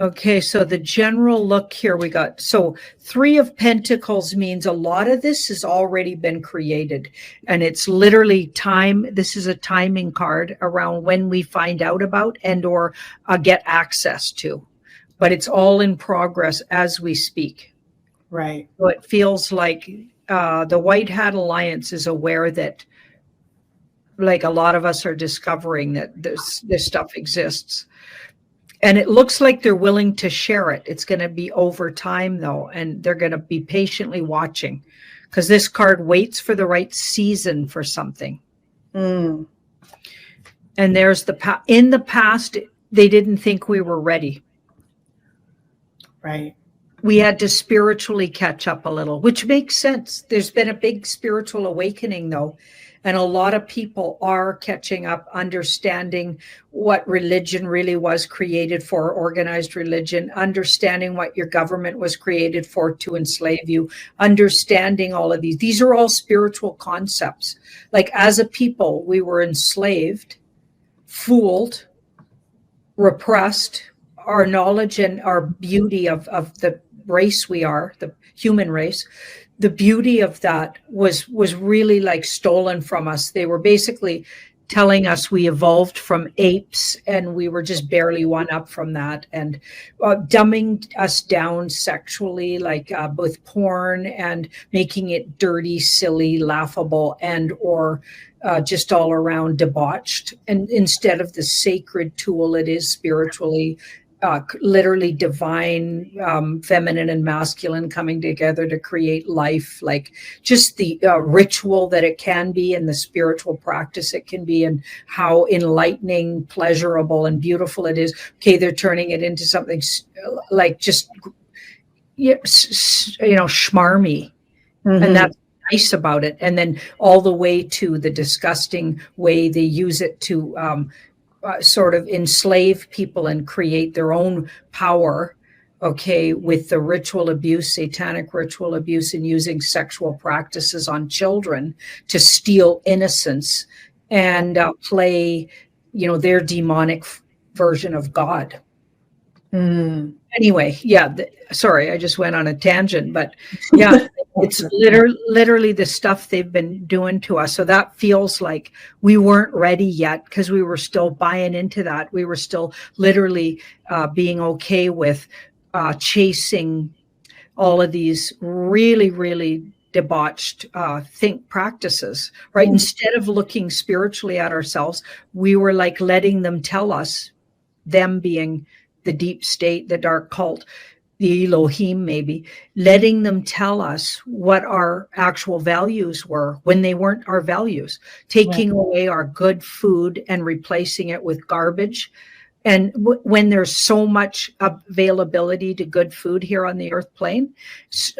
Okay, so the general look here we got. So 3 of Pentacles means a lot of this has already been created. And it's literally time. This is a timing card around when we find out about and or get access to. But it's all in progress as we speak. Right. So it feels like the White Hat Alliance is aware that, like, a lot of us are discovering that this stuff exists. And it looks like they're willing to share it. It's going to be over time, though, and they're going to be patiently watching, because this card waits for the right season for something. Mm. And there's in the past, they didn't think we were ready. Right. We had to spiritually catch up a little, which makes sense. There's been a big spiritual awakening, though. And a lot of people are catching up, understanding what religion really was created for, organized religion, understanding what your government was created for, to enslave you, understanding all of these. These are all spiritual concepts. Like, as a people, we were enslaved, fooled, repressed. Our knowledge and our beauty of the race we are, the human race, the beauty of that was really like stolen from us. They were basically telling us we evolved from apes and we were just barely one up from that, and dumbing us down sexually, like with porn, and making it dirty, silly, laughable, and or just all around debauched. And instead of the sacred tool it is spiritually, literally divine, feminine and masculine coming together to create life, like just the ritual that it can be and the spiritual practice it can be, and how enlightening, pleasurable, and beautiful it is. Okay, they're turning it into something like just, schmarmy. Mm-hmm. And that's nice about it. And then all the way to the disgusting way they use it to sort of enslave people and create their own power, okay, with the ritual abuse, satanic ritual abuse, and using sexual practices on children to steal innocence and play, their demonic version of God. Mm. Anyway, yeah, sorry, I just went on a tangent, but yeah, it's literally the stuff they've been doing to us. So that feels like we weren't ready yet, because we were still buying into that. We were still literally being okay with chasing all of these really, really debauched think practices, right? Mm-hmm. Instead of looking spiritually at ourselves, we were like letting them tell us, them being the deep state, the dark cult, the Elohim, maybe, letting them tell us what our actual values were when they weren't our values, taking away our good food and replacing it with garbage. And when there's so much availability to good food here on the earth plane,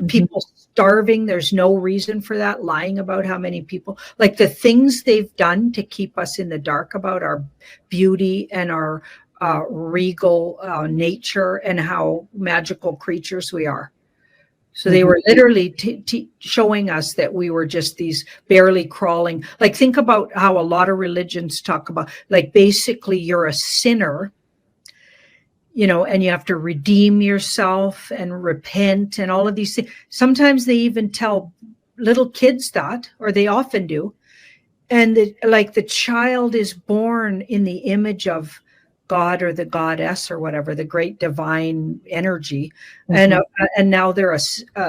people starving, there's no reason for that, lying about how many people, like the things they've done to keep us in the dark about our beauty and our regal nature and how magical creatures we are. So they were literally showing us that we were just these barely crawling. Like, think about how a lot of religions talk about, like, basically you're a sinner, and you have to redeem yourself and repent and all of these things. Sometimes they even tell little kids that, or they often do. And the child is born in the image of God or the goddess or whatever, the great divine energy. And now they're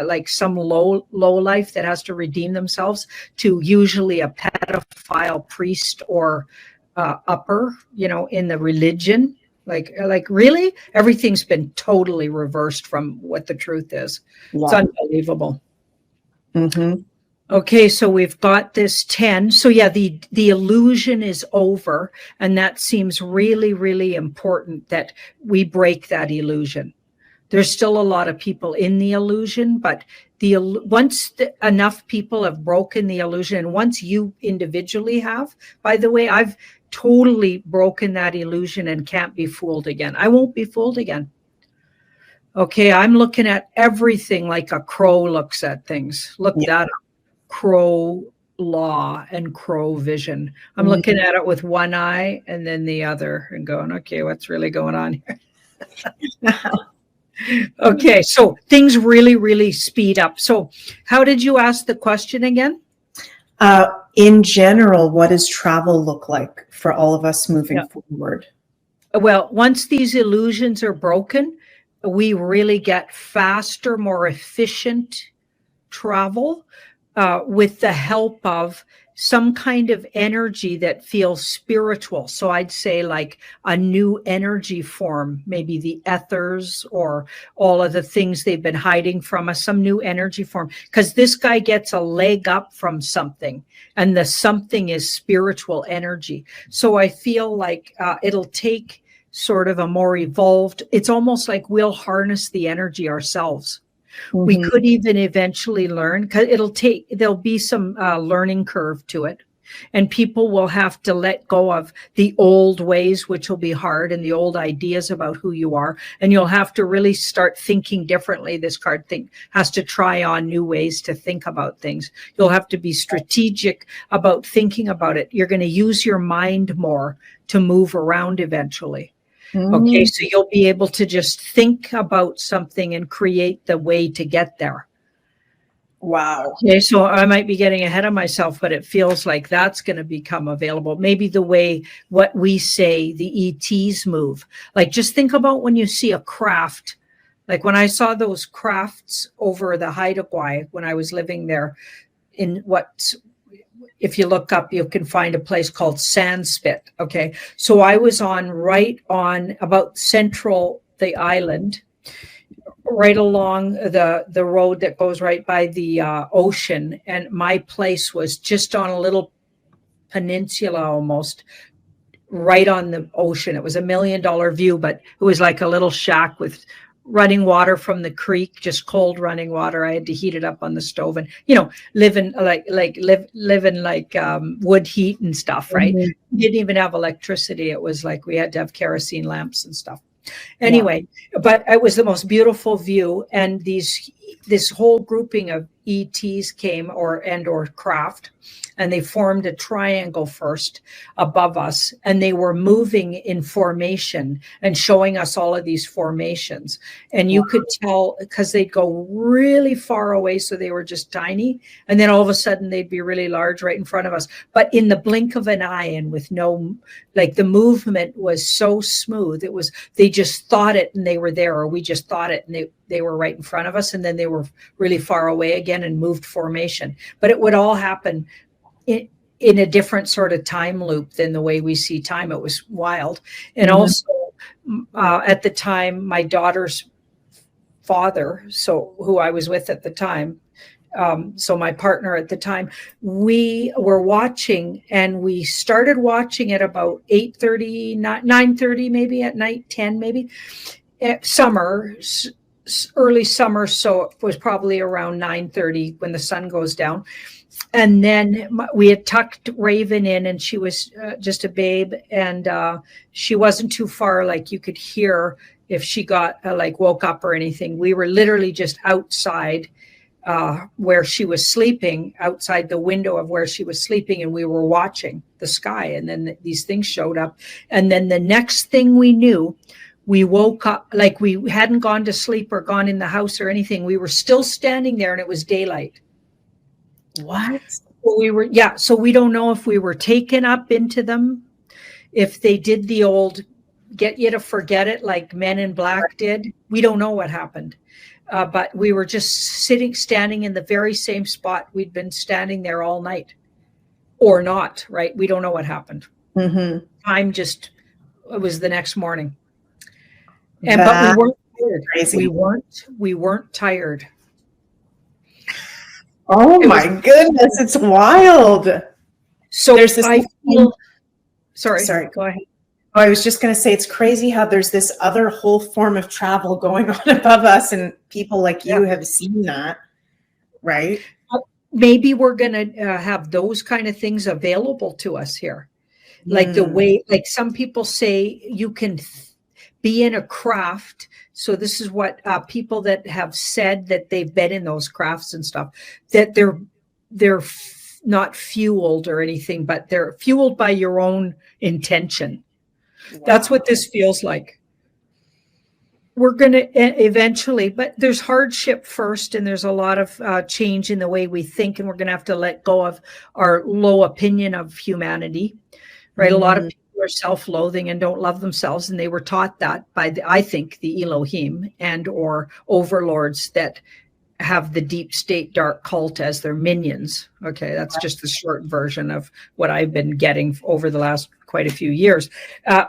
like some low life that has to redeem themselves to usually a pedophile priest or upper, in the religion. Like really, everything's been totally reversed from what the truth is. Yeah. It's unbelievable. Mm-hmm. Okay, so we've got this 10. So yeah, the illusion is over, and that seems really, really important that we break that illusion. There's still a lot of people in the illusion, but once enough people have broken the illusion, and once you individually have, by the way, I've totally broken that illusion and can't be fooled again. I won't be fooled again. Okay, I'm looking at everything like a crow looks at things. Look that up. crow law and crow vision. I'm looking at it with one eye and then the other and going, okay, what's really going on here? Okay, so things really, really speed up. So how did you ask the question again? In general, what does travel look like for all of us moving forward? Well, once these illusions are broken, we really get faster, more efficient travel with the help of some kind of energy that feels spiritual. So I'd say like a new energy form, maybe the ethers or all of the things they've been hiding from us, some new energy form, because this guy gets a leg up from something, and the something is spiritual energy. So I feel like it'll take sort of a more evolved, it's almost like we'll harness the energy ourselves. We could even eventually learn, because there'll be some learning curve to it. And people will have to let go of the old ways, which will be hard, and the old ideas about who you are. And you'll have to really start thinking differently. This card has to try on new ways to think about things. You'll have to be strategic about thinking about it. You're going to use your mind more to move around eventually. Okay, so you'll be able to just think about something and create the way to get there. Wow. Okay, so I might be getting ahead of myself, but it feels like that's going to become available. Maybe the way what we say the ETs move. Like just think about when you see a craft. Like when I saw those crafts over the Haida Gwaii when I was living there in if you look up, you can find a place called Sandspit. Okay. So I was right on about central the island, right along the road that goes right by the ocean. And my place was just on a little peninsula almost, right on the ocean. It was $1 million view, but it was like a little shack with running water from the creek, just cold running water. I had to heat it up on the stove and, living like wood heat and stuff, right? We didn't even have electricity. It was like we had to have kerosene lamps and stuff. Anyway, but it was the most beautiful view. And this whole grouping of ETs came or craft, and they formed a triangle first above us, and they were moving in formation and showing us all of these formations. And you could tell because they'd go really far away, so they were just tiny, and then all of a sudden they'd be really large right in front of us, but in the blink of an eye, and with the movement was so smooth. It was, they just thought it and they were there, or we just thought it and they were right in front of us, and then they were really far away again and moved formation. But it would all happen in a different sort of time loop than the way we see time. It was wild. And also at the time, my daughter's father, so who I was with at the time, so my partner at the time, we were watching, and we started watching at about 8:30, 9:30 maybe at night, 10 maybe, early summer. So it was probably around 9:30 when the sun goes down. And then we had tucked Raven in, and she was just a babe, and she wasn't too far. Like you could hear if she got woke up or anything. We were literally just outside where she was sleeping, outside the window of where she was sleeping, and we were watching the sky. And then these things showed up. And then the next thing we knew, we woke up, like we hadn't gone to sleep or gone in the house or anything. We were still standing there, and it was daylight. What? So we don't know if we were taken up into them, if they did the old get you to forget it like Men in Black did. We don't know what happened. But we were just standing in the very same spot. We'd been standing there all night, or not, right? We don't know what happened. Time it was the next morning. But we weren't tired. Crazy. We weren't tired. Oh my goodness, it's wild. So there's this sorry, go ahead. Oh, I was just going to say, it's crazy how there's this other whole form of travel going on above us, and people like you have seen that, right? Maybe we're going to have those kind of things available to us here. Like the way, like some people say you can be in a craft. So this is what people that have said that they've been in those crafts and stuff, that they're they're not fueled or anything, but they're fueled by your own intention. Wow. That's what this feels like. We're going to eventually, but there's hardship first, and there's a lot of change in the way we think, and we're going to have to let go of our low opinion of humanity, right? A lot of people are self-loathing and don't love themselves, and they were taught that by, I think, the Elohim and or overlords that have the deep state dark cult as their minions. Okay, that's just the short version of what I've been getting over the last quite a few years.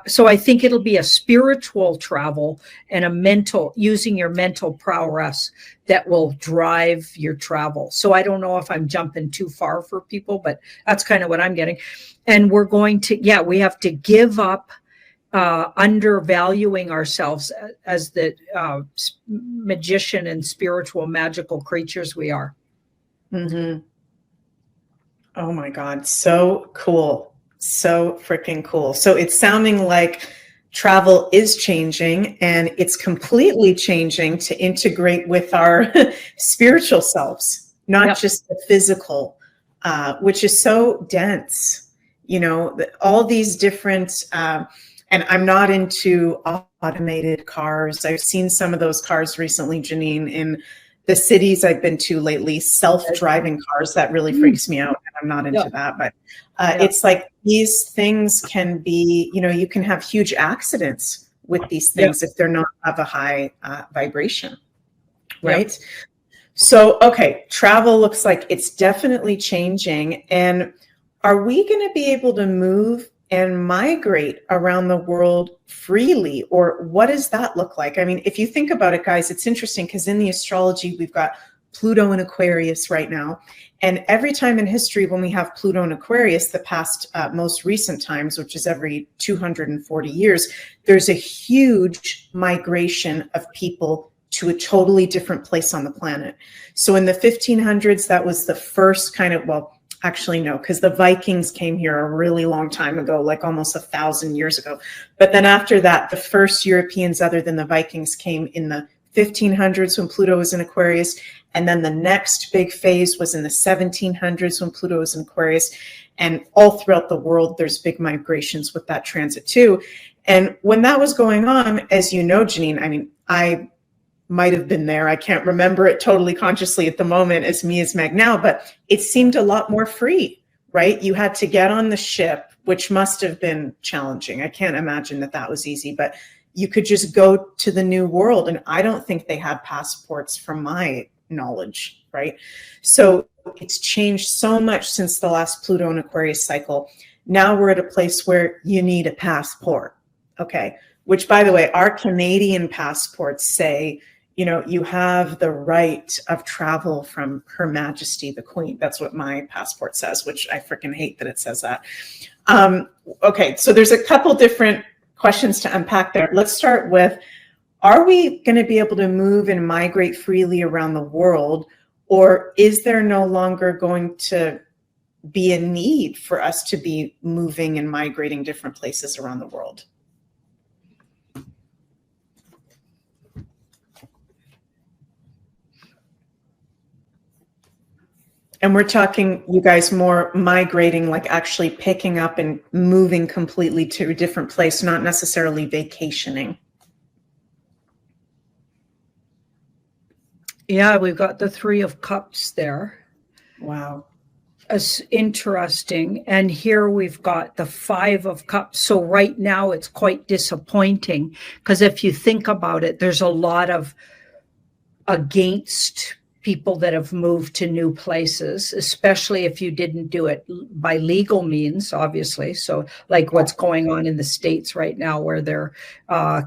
So I think it'll be a spiritual travel and a mental, using your mental prowess that will drive your travel. So I don't know if I'm jumping too far for people, but that's kind of what I'm getting. And we're going to, we have to give up undervaluing ourselves as the magician and spiritual magical creatures we are. Mm-hmm. Oh my God. So cool. So freaking cool. So it's sounding like travel is changing, and it's completely changing to integrate with our spiritual selves, not just the physical, which is so dense, all these different, and I'm not into automated cars. I've seen some of those cars recently, Janine, in the cities I've been to lately, self-driving cars. That really freaks me out. And I'm not into that, but it's like these things can be, you can have huge accidents with these things if they're not of a high vibration, right? So, okay, travel looks like it's definitely changing. And are we going to be able to move and migrate around the world freely, or what does that look like? I mean, if you think about it, guys, it's interesting because in the astrology, we've got Pluto in Aquarius right now. And every time in history, when we have Pluto in Aquarius, the past most recent times, which is every 240 years, there's a huge migration of people to a totally different place on the planet. So in the 1500s, that was the first kind of, actually, no, because the Vikings came here a really long time ago, like almost 1,000 years ago. But then after that, the first Europeans other than the Vikings came in the 1500s when Pluto was in Aquarius. And then the next big phase was in the 1700s when Pluto was in Aquarius. And all throughout the world, there's big migrations with that transit too. And when that was going on, as you know, Janine, I mean, I might have been there. I can't remember it totally consciously at the moment as me as Meg now, but it seemed a lot more free, right? You had to get on the ship, which must have been challenging. I can't imagine that was easy, but you could just go to the new world. And I don't think they had passports from my knowledge, right? So it's changed so much since the last Pluto and Aquarius cycle. Now we're at a place where you need a passport, okay? Which, by the way, our Canadian passports say, you have the right of travel from Her Majesty the Queen. That's what my passport says, which I freaking hate that it says that. Okay, so there's a couple different questions to unpack there. Let's start with, are we going to be able to move and migrate freely around the world, or is there no longer going to be a need for us to be moving and migrating different places around the world? And we're talking, you guys, more migrating, like actually picking up and moving completely to a different place, not necessarily vacationing. Yeah, we've got the Three of Cups there. Wow. It's interesting. And here we've got the Five of Cups. So right now it's quite disappointing because if you think about it, there's a lot of against people that have moved to new places, especially if you didn't do it by legal means, obviously. So like what's going on in the States right now, where they're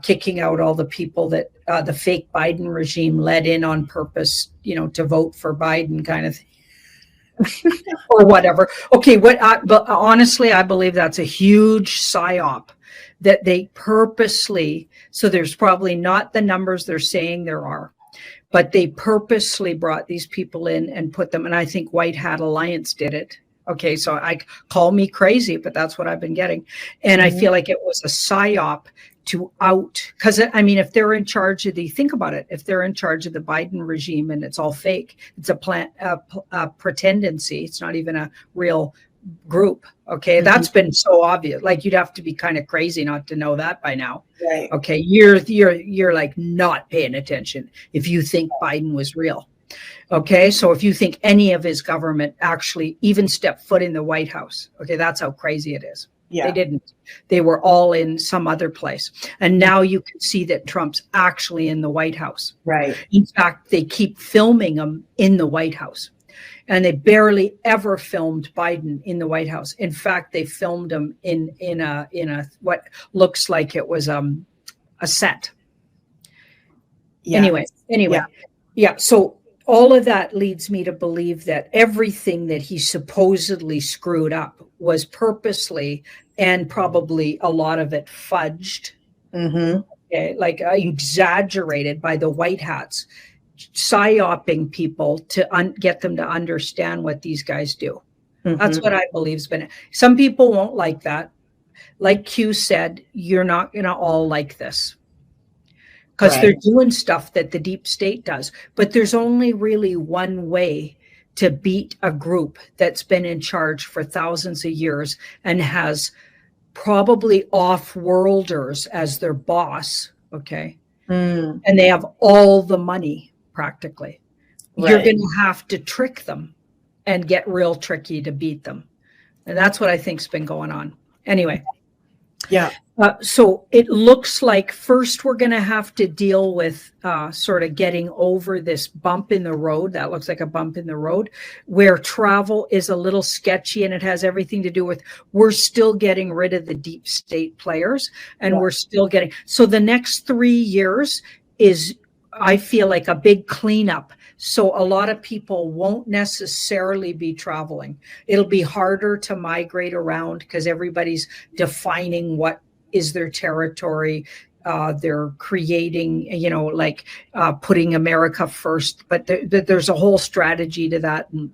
kicking out all the people that the fake Biden regime let in on purpose, to vote for Biden kind of thing. Or whatever. Okay, but honestly, I believe that's a huge psyop that they purposely, so there's probably not the numbers they're saying there are, but they purposely brought these people in and put them, and I think White Hat Alliance did it. Okay, so I call me crazy, but that's what I've been getting. And I feel like it was a psyop to out, because I mean, if they're in charge of think about it, if they're in charge of the Biden regime and it's all fake, it's a pretendency, it's not even a real group. Okay, that's been so obvious. Like, you'd have to be kind of crazy not to know that by now. Right. Okay, you're like not paying attention if you think Biden was real. Okay, so if you think any of his government actually even stepped foot in the White House, okay, that's how crazy it is. Yeah. They didn't. They were all in some other place. And now you can see that Trump's actually in the White House. Right. In fact, they keep filming him in the White House. And they barely ever filmed Biden in the White House. In fact, they filmed him in a what looks like it was a set. Yeah. Anyway. Yeah. So all of that leads me to believe that everything that he supposedly screwed up was purposely, and probably a lot of it fudged, like exaggerated by the white hats, psyoping people to get them to understand what these guys do. That's what I believe's been. Some people won't like that. Like Q said, you're not going to all like this, because they're doing stuff that the deep state does. But there's only really one way to beat a group that's been in charge for thousands of years and has probably off-worlders as their boss, okay? And they have all the money, practically. You're going to have to trick them and get real tricky to beat them. And that's what I think's been going on. Anyway. Yeah. So it looks like first we're going to have to deal with sort of getting over this bump in the road. That looks like a bump in the road where travel is a little sketchy, and it has everything to do with we're still getting rid of the deep state players, and we're still getting. So the next 3 years is, I feel like, a big cleanup. So a lot of people won't necessarily be traveling. It'll be harder to migrate around because everybody's defining what is their territory. They're creating, putting America first. But there's a whole strategy to that, and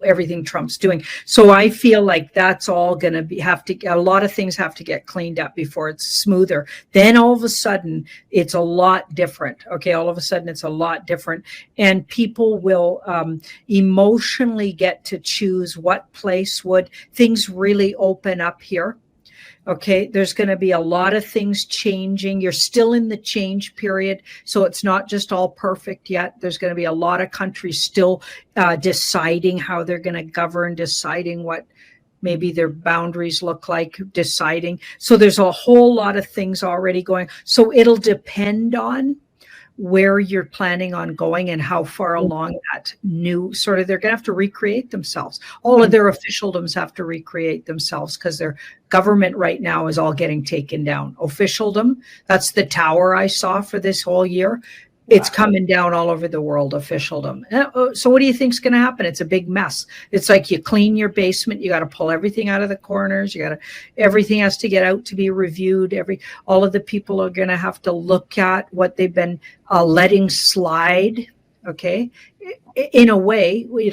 everything Trump's doing. So I feel like that's all going to a lot of things have to get cleaned up before it's smoother. Then all of a sudden it's a lot different. Okay. All of a sudden it's a lot different, and people will emotionally get to choose what place would things really open up here. Okay, there's going to be a lot of things changing. You're still in the change period, so it's not just all perfect yet. There's going to be a lot of countries still deciding how they're going to govern, deciding what maybe their boundaries look like, deciding. So there's a whole lot of things already going. So it'll depend on where you're planning on going and how far along that new sort of, they're going to have to recreate themselves. All of their officialdoms have to recreate themselves because their government right now is all getting taken down. Officialdom, that's the tower I saw for this whole year. It's coming down all over the world, officialdom. So what do you think's going to happen? It's a big mess. It's like you clean your basement. You got to pull everything out of the corners. Everything has to get out to be reviewed. All of the people are going to have to look at what they've been letting slide. Okay. In a way, we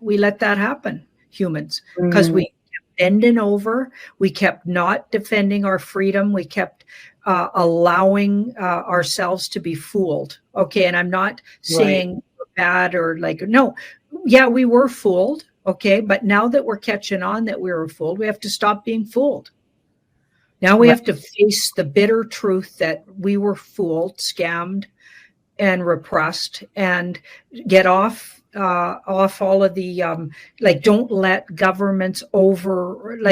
let that happen, humans, because we kept bending over. We kept not defending our freedom. We kept allowing ourselves to be fooled. Okay. And I'm not saying bad or no. Yeah, we were fooled. Okay. But now that we're catching on that we were fooled, we have to stop being fooled. Now we have to face the bitter truth that we were fooled, scammed, and repressed, and get off all of the don't let governments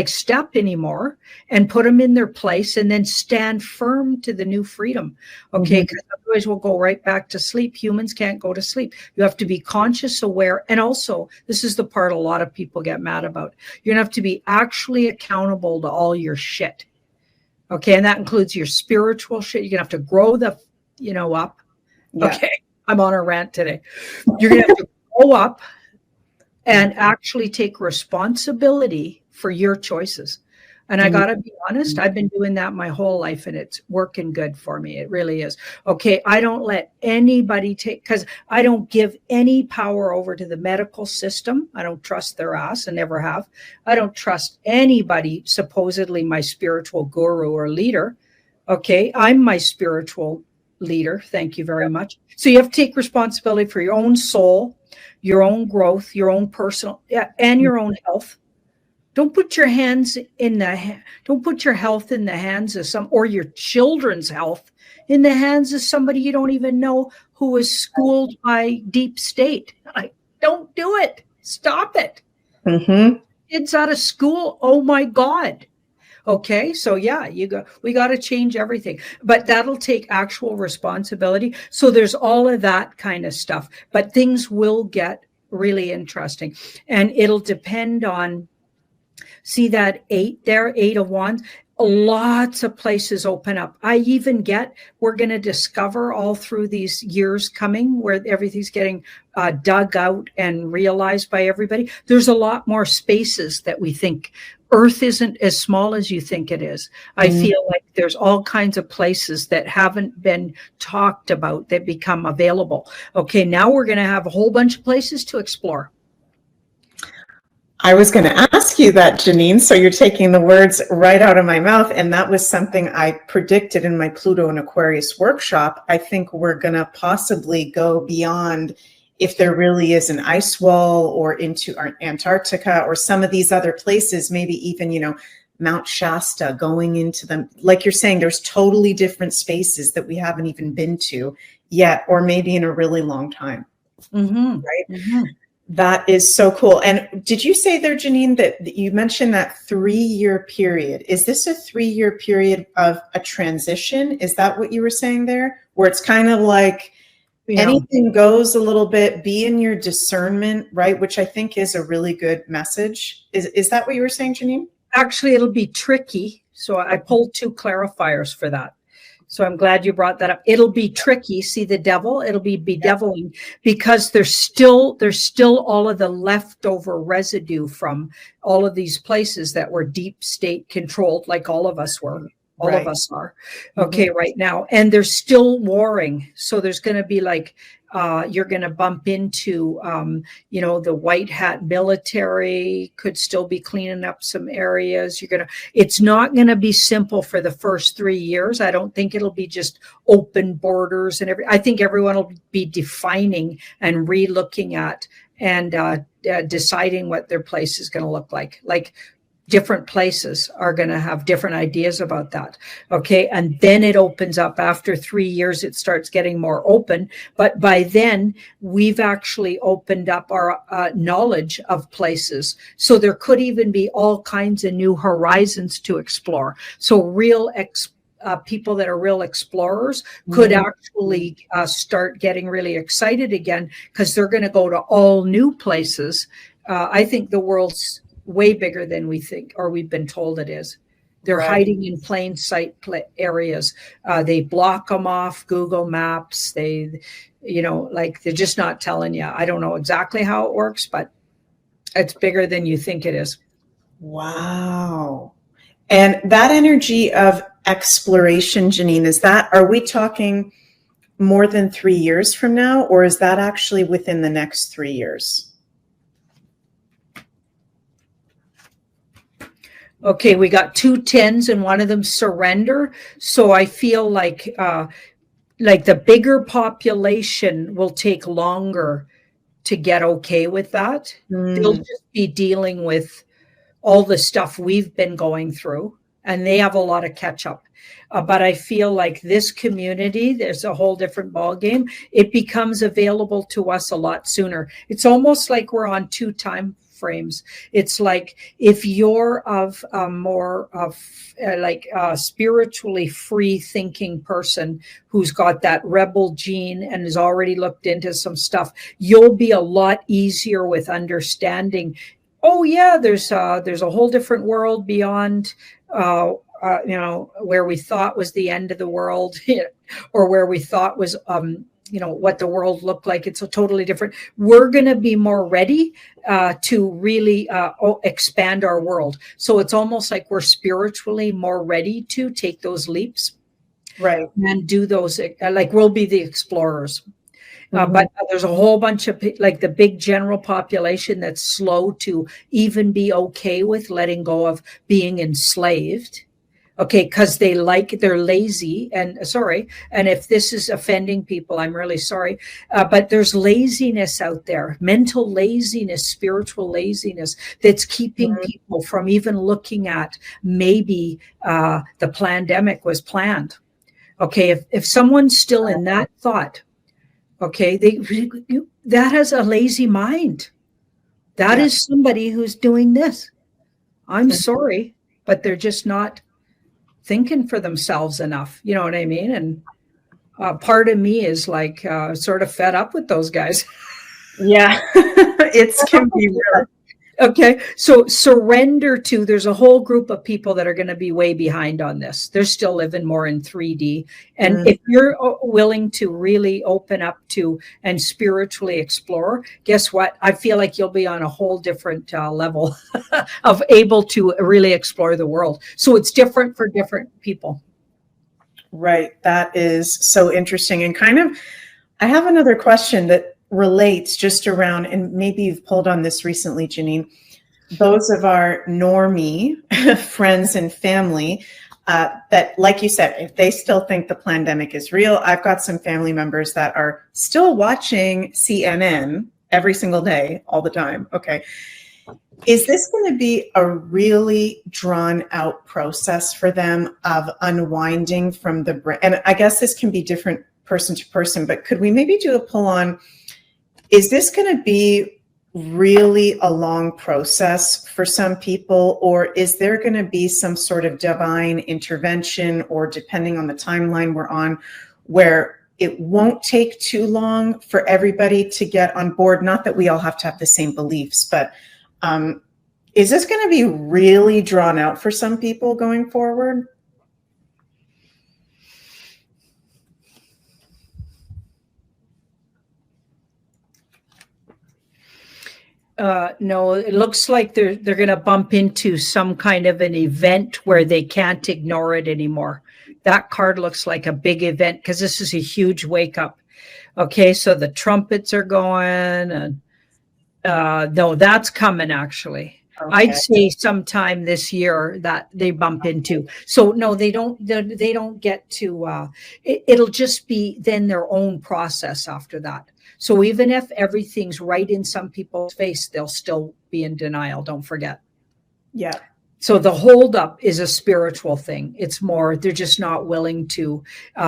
step anymore, and put them in their place, and then stand firm to the new freedom. Okay, because otherwise we'll go right back to sleep. Humans can't go to sleep. You have to be conscious, aware, and also this is the part a lot of people get mad about. You're gonna have to be actually accountable to all your shit. Okay, and that includes your spiritual shit. You're gonna have to grow up. Yeah. Okay, I'm on a rant today. You're gonna have to grow up and actually take responsibility for your choices. And I got to be honest, I've been doing that my whole life and it's working good for me. It really is. Okay. I don't let anybody take, because I don't give any power over to the medical system. I don't trust their ass and never have. I don't trust anybody, supposedly my spiritual guru or leader. Okay. I'm my spiritual leader. Thank you very much. So you have to take responsibility for your own soul, your own growth, your own personal, and your own health. Don't put your don't put your health in the hands of or your children's health in the hands of somebody you don't even know who was schooled by deep state. Don't do it. Stop it. Mm-hmm. Kids out of school. Oh my God. Okay. So yeah, we got to change everything, but that'll take actual responsibility. So there's all of that kind of stuff, but things will get really interesting and it'll depend on. See that 8 there, 8 of Wands? Lots of places open up. We're going to discover all through these years coming where everything's getting dug out and realized by everybody. There's a lot more spaces that we think. Earth isn't as small as you think it is. I feel like there's all kinds of places that haven't been talked about that become available. Okay, now we're going to have a whole bunch of places to explore. I was going to ask you that, Janine. So you're taking the words right out of my mouth. And that was something I predicted in my Pluto and Aquarius workshop. I think we're going to possibly go beyond if there really is an ice wall or into Antarctica or some of these other places, maybe even, Mount Shasta, going into them. Like you're saying, there's totally different spaces that we haven't even been to yet, or maybe in a really long time. Mm-hmm. Right? Mm-hmm. That is so cool. And did you say there, Janine, that you mentioned that 3-year period? Is this a 3-year period of a transition? Is that what you were saying there? Where it's kind of like anything goes a little bit, be in your discernment, right? Which I think is a really good message. Is that what you were saying, Janine? Actually, it'll be tricky. So I pulled 2 clarifiers for that. So I'm glad you brought that up. It'll be tricky. See the devil? It'll be bedeviling because there's still all of the leftover residue from all of these places that were deep state controlled, like all of us were. All of us are. Okay, right now. And they're still warring. So there's going to be like, you're going to bump into, the white hat military could still be cleaning up some areas. It's not going to be simple for the first 3 years. I don't think it'll be just open borders and I think everyone will be defining and re-looking at and deciding what their place is going to look like. Like, different places are going to have different ideas about that. Okay. And then it opens up after 3 years, it starts getting more open. But by then we've actually opened up our knowledge of places. So there could even be all kinds of new horizons to explore. So people that are real explorers could actually start getting really excited again because they're going to go to all new places. I think the world's way bigger than we think or we've been told it is. They're hiding in plain sight areas. They block them off Google Maps. They're just not telling you. I don't know exactly how it works, but it's bigger than you think it is. Wow. And that energy of exploration, Janine, are we talking more than 3 years from now, or is that actually within the next 3 years? Okay, we got 2 10s and one of them surrender. So I feel like the bigger population will take longer to get okay with that. They'll just be dealing with all the stuff we've been going through, and they have a lot of catch up. But I feel like this community, there's a whole different ballgame. It becomes available to us a lot sooner. It's almost like we're on 2 time frames. It's like if you're of more of a spiritually free thinking person who's got that rebel gene and has already looked into some stuff, you'll be a lot easier with understanding. Oh yeah, there's a whole different world beyond where we thought was the end of the world or where we thought was what the world looked like. It's a totally different. We're going to be more ready to really expand our world. So it's almost like we're spiritually more ready to take those leaps, right, and do those. Like we'll be the explorers. Mhm. But there's a whole bunch of like the big general population that's slow to even be okay with letting go of being enslaved. Okay, because they're lazy, and sorry, and if this is offending people, I'm really sorry, but there's laziness out there, mental laziness, spiritual laziness, that's keeping people from even looking at maybe the pandemic was planned. Okay, if someone's still in that thought, okay, that has a lazy mind. That Yeah. is somebody who's doing this. I'm sorry, but they're just not thinking for themselves enough. You know what I mean? And part of me is like sort of fed up with those guys. Yeah, it can be really. Okay, so surrender to, there's a whole group of people that are going to be way behind on this. They're still living more in 3D. And if you're willing to really open up to and spiritually explore, guess what? I feel like you'll be on a whole different level of able to really explore the world. So it's different for different people. Right. That is so interesting. And kind of, I have another question that relates just around, and maybe you've pulled on this recently, Janine. Those of our normie friends and family that, like you said, if they still think the pandemic is real, I've got some family members that are still watching CNN every single day, all the time. Okay. Is this going to be a really drawn out process for them of unwinding from the brain? And I guess this can be different person to person, but could we maybe do a pull on, is this going to be really a long process for some people, or is there going to be some sort of divine intervention, or depending on the timeline we're on, where it won't take too long for everybody to get on board? Not that we all have to have the same beliefs, but is this going to be really drawn out for some people going forward? No, it looks like they're going to bump into some kind of an event where they can't ignore it anymore. That card looks like a big event because this is a huge wake up. Okay, so the trumpets are going, and no, that's coming actually. Okay. I'd say sometime this year that they bump into. So no, they don't get to. It'll just be then their own process after that. So even if everything's right in some people's face, they'll still be in denial. Don't forget. Yeah. So the holdup is a spiritual thing. It's more, they're just not willing to,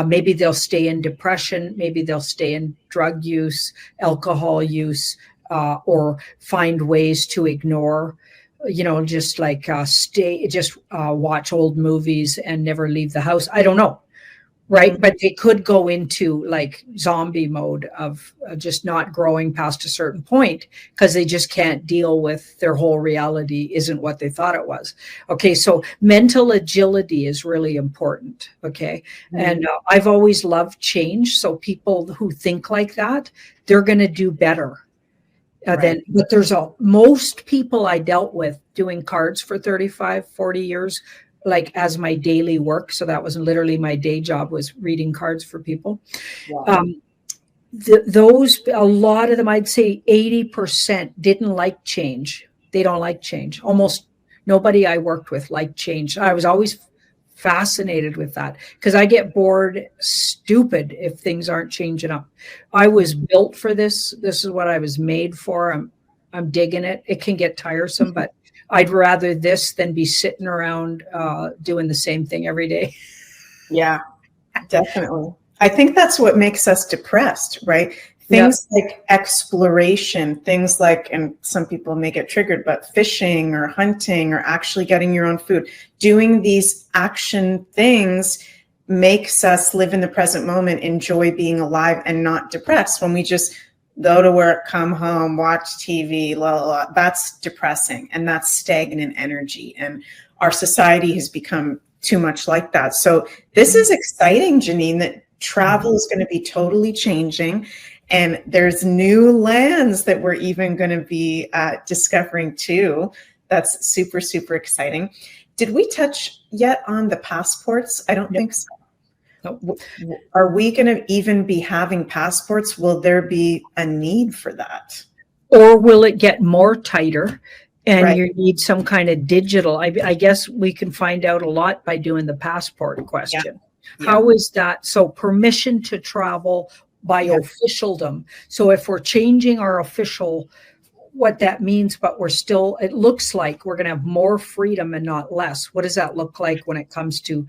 maybe they'll stay in depression. Maybe they'll stay in drug use, alcohol use, or find ways to ignore, just like watch old movies and never leave the house. I don't know. Right. Mm-hmm. But they could go into like zombie mode of just not growing past a certain point because they just can't deal with their whole reality isn't what they thought it was. Okay. So mental agility is really important. Okay. Mm-hmm. And I've always loved change. So people who think like that, they're going to do better. Right. But there's most people I dealt with doing cards for 35, 40 years, like as my daily work. So that was literally my day job, was reading cards for people. Yeah. A lot of them, I'd say 80% didn't like change. They don't like change. Almost nobody I worked with liked change. I was always fascinated with that because I get bored stupid if things aren't changing up. I was built for this. This is what I was made for. I'm digging it. It can get tiresome, but I'd rather this than be sitting around doing the same thing every day. Yeah, definitely. I think that's what makes us depressed, right? Things like exploration, things like, and some people may get triggered, but fishing or hunting or actually getting your own food, doing these action things makes us live in the present moment, enjoy being alive and not depressed. When we just go to work, come home, watch TV, that's depressing, and that's stagnant energy. And our society has become too much like that. So this is exciting, Janine, that Travel is going to be totally changing. And there's new lands that we're even going to be discovering too. That's super, super exciting. Did we touch yet on the passports? I don't think so. Nope. Are we going to even be having passports? Will there be a need for that? Or will it get more tighter and Right. you need some kind of digital? I guess we can find out a lot by doing the passport question. Yeah. How is that? So permission to travel by officialdom. So if we're changing our official, what that means, but we're still, it looks like we're going to have more freedom and not less. What does that look like when it comes to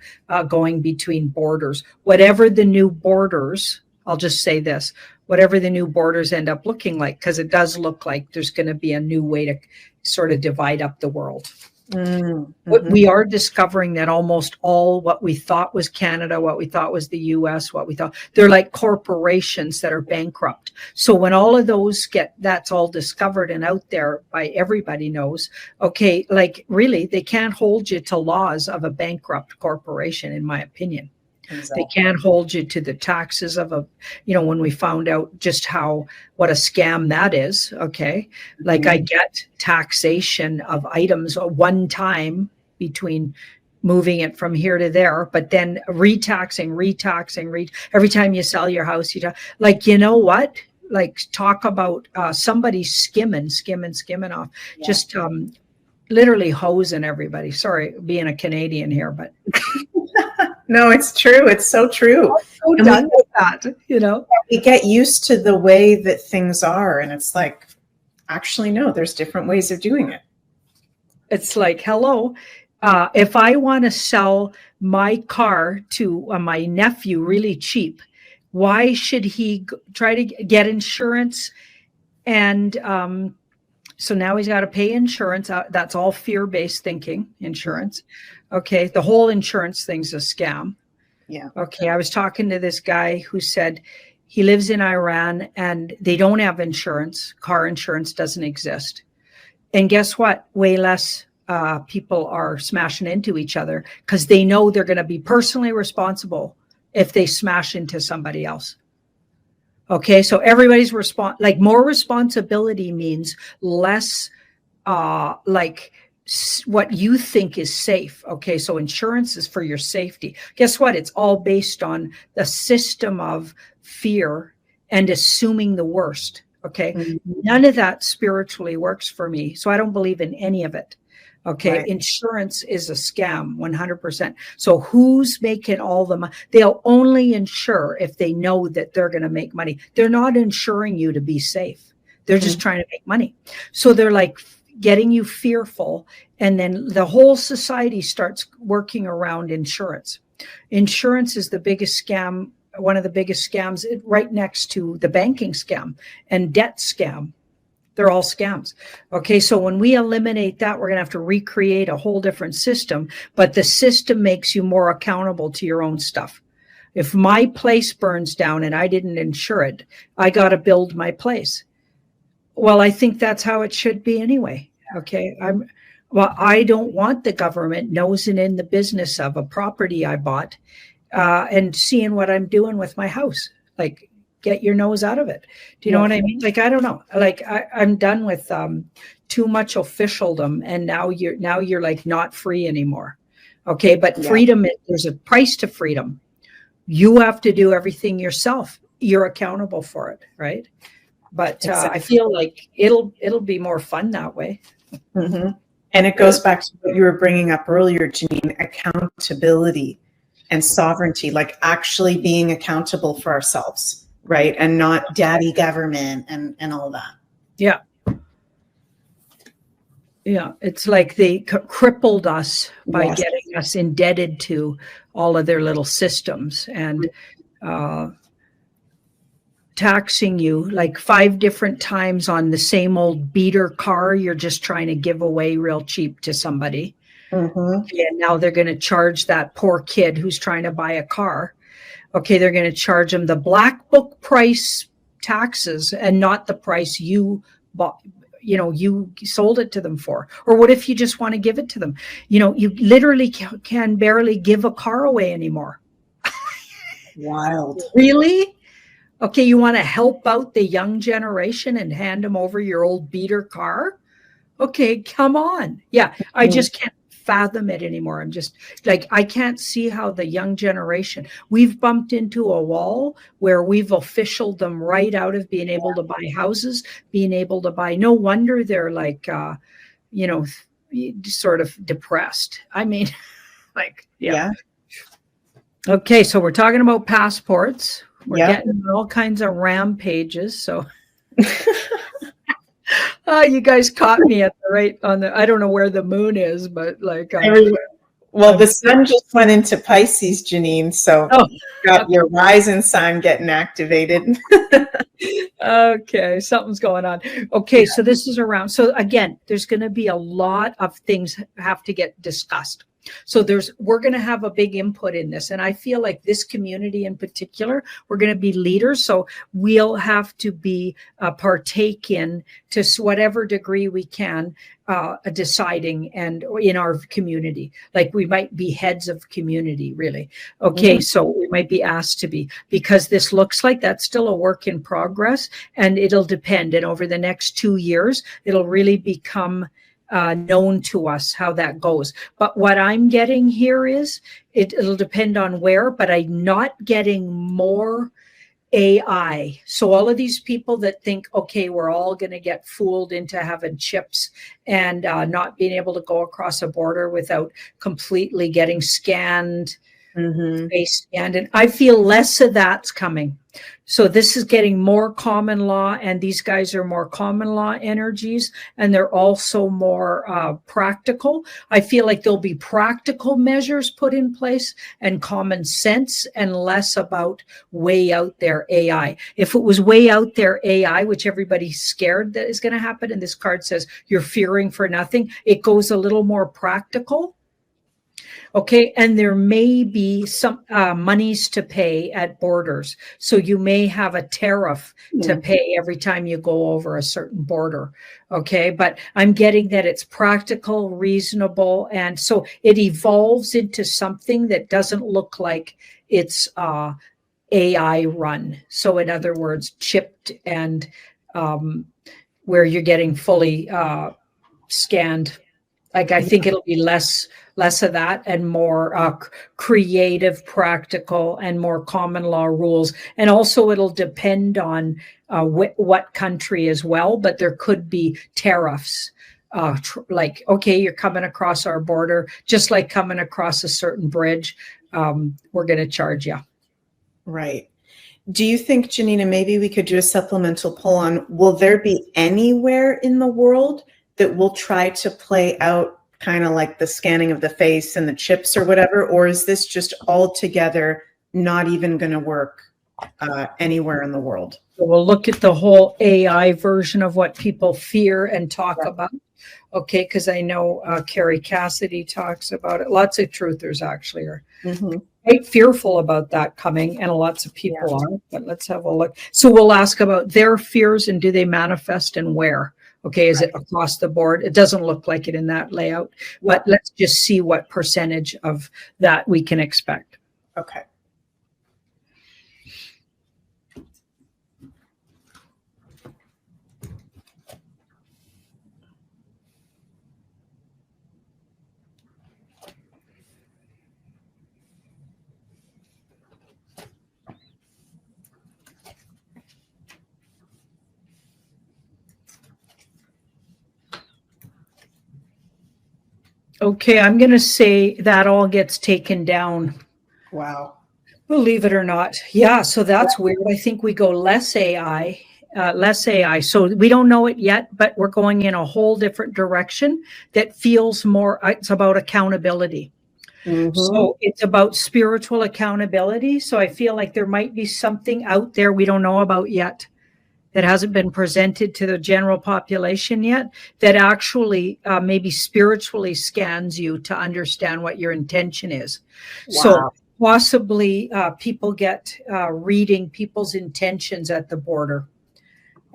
going between borders? Whatever the new borders, I'll just say this, whatever the new borders end up looking like, because it does look like there's going to be a new way to sort of divide up the world. Mm-hmm. We are discovering that almost all what we thought was Canada, what we thought was the US, what we thought, they're like corporations that are bankrupt. So when all of those that's all discovered and out there by everybody knows, okay, like really, they can't hold you to laws of a bankrupt corporation, in my opinion. Exactly. They can't hold you to the taxes of when we found out just what a scam that is. Okay. Like I get taxation of items one time between moving it from here to there, but then retaxing, every time you sell your house, you know what? Like talk about somebody skimming off, just literally hosing everybody. Sorry, being a Canadian here, but no, it's true. It's so true. I'm so done with that, We get used to the way that things are, and it's like, actually, no, there's different ways of doing it. It's like, hello, if I want to sell my car to my nephew really cheap, why should he try to get insurance? And so now he's got to pay insurance. That's all fear-based thinking, insurance. Okay, the whole insurance thing's a scam. Yeah. Okay, I was talking to this guy who said he lives in Iran and they don't have insurance. Car insurance doesn't exist. And guess what? Way less people are smashing into each other because they know they're going to be personally responsible if they smash into somebody else. Okay, so everybody's more responsibility means less what you think is safe. Okay, so insurance is for your safety. Guess what? It's all based on the system of fear and assuming the worst. Okay, None of that spiritually works for me. So I don't believe in any of it. Okay, right. Insurance is a scam, 100%. So who's making all the money? They'll only insure if they know that they're going to make money. They're not insuring you to be safe. They're just trying to make money. So they're like getting you fearful. And then the whole society starts working around insurance. Insurance is the biggest scam, one of the biggest scams, right next to the banking scam and debt scam. They're all scams. Okay, so when we eliminate that, we're going to have to recreate a whole different system. But the system makes you more accountable to your own stuff. If my place burns down and I didn't insure it, I got to build my place. Well, I think that's how it should be anyway. Okay, I don't want the government nosing in the business of a property I bought and seeing what I'm doing with my house. Like, get your nose out of it. Do you know what I mean? Like, I don't know. Like, I'm done with too much officialdom, and now you're like not free anymore. Okay, but freedom, there's a price to freedom. You have to do everything yourself. You're accountable for it, right? But I feel like it'll be more fun that way. Mm-hmm. And it goes back to what you were bringing up earlier, Janine, accountability and sovereignty, like actually being accountable for ourselves, right? And not daddy government and all that. Yeah. Yeah, it's like they crippled us by getting us indebted to all of their little systems and taxing you like 5 different times on the same old beater car you're just trying to give away real cheap to somebody. Mm-hmm. And now they're going to charge that poor kid who's trying to buy a car. Okay, they're going to charge them the black book price taxes and not the price you bought. You sold it to them for. Or what if you just want to give it to them? You literally can barely give a car away anymore. Wild. Really? Okay, you want to help out the young generation and hand them over your old beater car? Okay, come on. Yeah, I just can't fathom it anymore. I'm just like, I can't see how the young generation, we've bumped into a wall where we've officialed them right out of being able to buy houses, being able to buy. No wonder they're like, you know, sort of depressed. I mean, like, yeah. Okay, so we're talking about passports. We're getting all kinds of rampages. So, you guys caught me at the right on the. I don't know where the moon is, but like, well, the sun just went into Pisces, Janine. So got your rising sign getting activated. Okay, something's going on. Okay, so this is around. So again, there's going to be a lot of things have to get discussed. So we're going to have a big input in this. And I feel like this community in particular, we're going to be leaders. So we'll have to be partake in to whatever degree we can deciding and in our community. Like we might be heads of community, really. Okay, so we might be asked to be, because this looks like that's still a work in progress, and it'll depend. And over the next 2 years, it'll really become known to us how that goes. But what I'm getting here is it'll depend on where, but I'm not getting more AI. So all of these people that think, okay, we're all going to get fooled into having chips and not being able to go across a border without completely getting scanned, face scanned. And I feel less of that's coming. So this is getting more common law, and these guys are more common law energies, and they're also more practical. I feel like there'll be practical measures put in place and common sense, and less about way out there AI. If it was way out there AI, which everybody's scared that is going to happen, and this card says you're fearing for nothing, it goes a little more practical. Okay, and there may be some monies to pay at borders. So you may have a tariff to pay every time you go over a certain border. Okay, but I'm getting that it's practical, reasonable, and so it evolves into something that doesn't look like it's AI run. So in other words, chipped and where you're getting fully scanned. Like I think it'll be less of that and more creative, practical, and more common law rules. And also it'll depend on what country as well, but there could be tariffs. Like, okay, you're coming across our border, just like coming across a certain bridge, we're going to charge you. Right. Do you think, Janina, maybe we could do a supplemental poll on, will there be anywhere in the world that will try to play out kind of like the scanning of the face and the chips or whatever? Or is this just altogether not even going to work anywhere in the world? So we'll look at the whole AI version of what people fear and talk about. Okay, because I know Carrie Cassidy talks about it. Lots of truthers actually are quite fearful about that coming, and lots of people are. But let's have a look. So we'll ask about their fears and do they manifest and where? Okay, is it across the board? It doesn't look like it in that layout, but let's just see what percentage of that we can expect. Okay. Okay, I'm going to say that all gets taken down. Wow. Believe it or not. Yeah, so that's weird. I think we go less AI. So we don't know it yet, but we're going in a whole different direction that feels more, it's about accountability. So it's about spiritual accountability. So I feel like there might be something out there we don't know about yet that hasn't been presented to the general population yet, that actually maybe spiritually scans you to understand what your intention is. Wow. So possibly people get reading people's intentions at the border.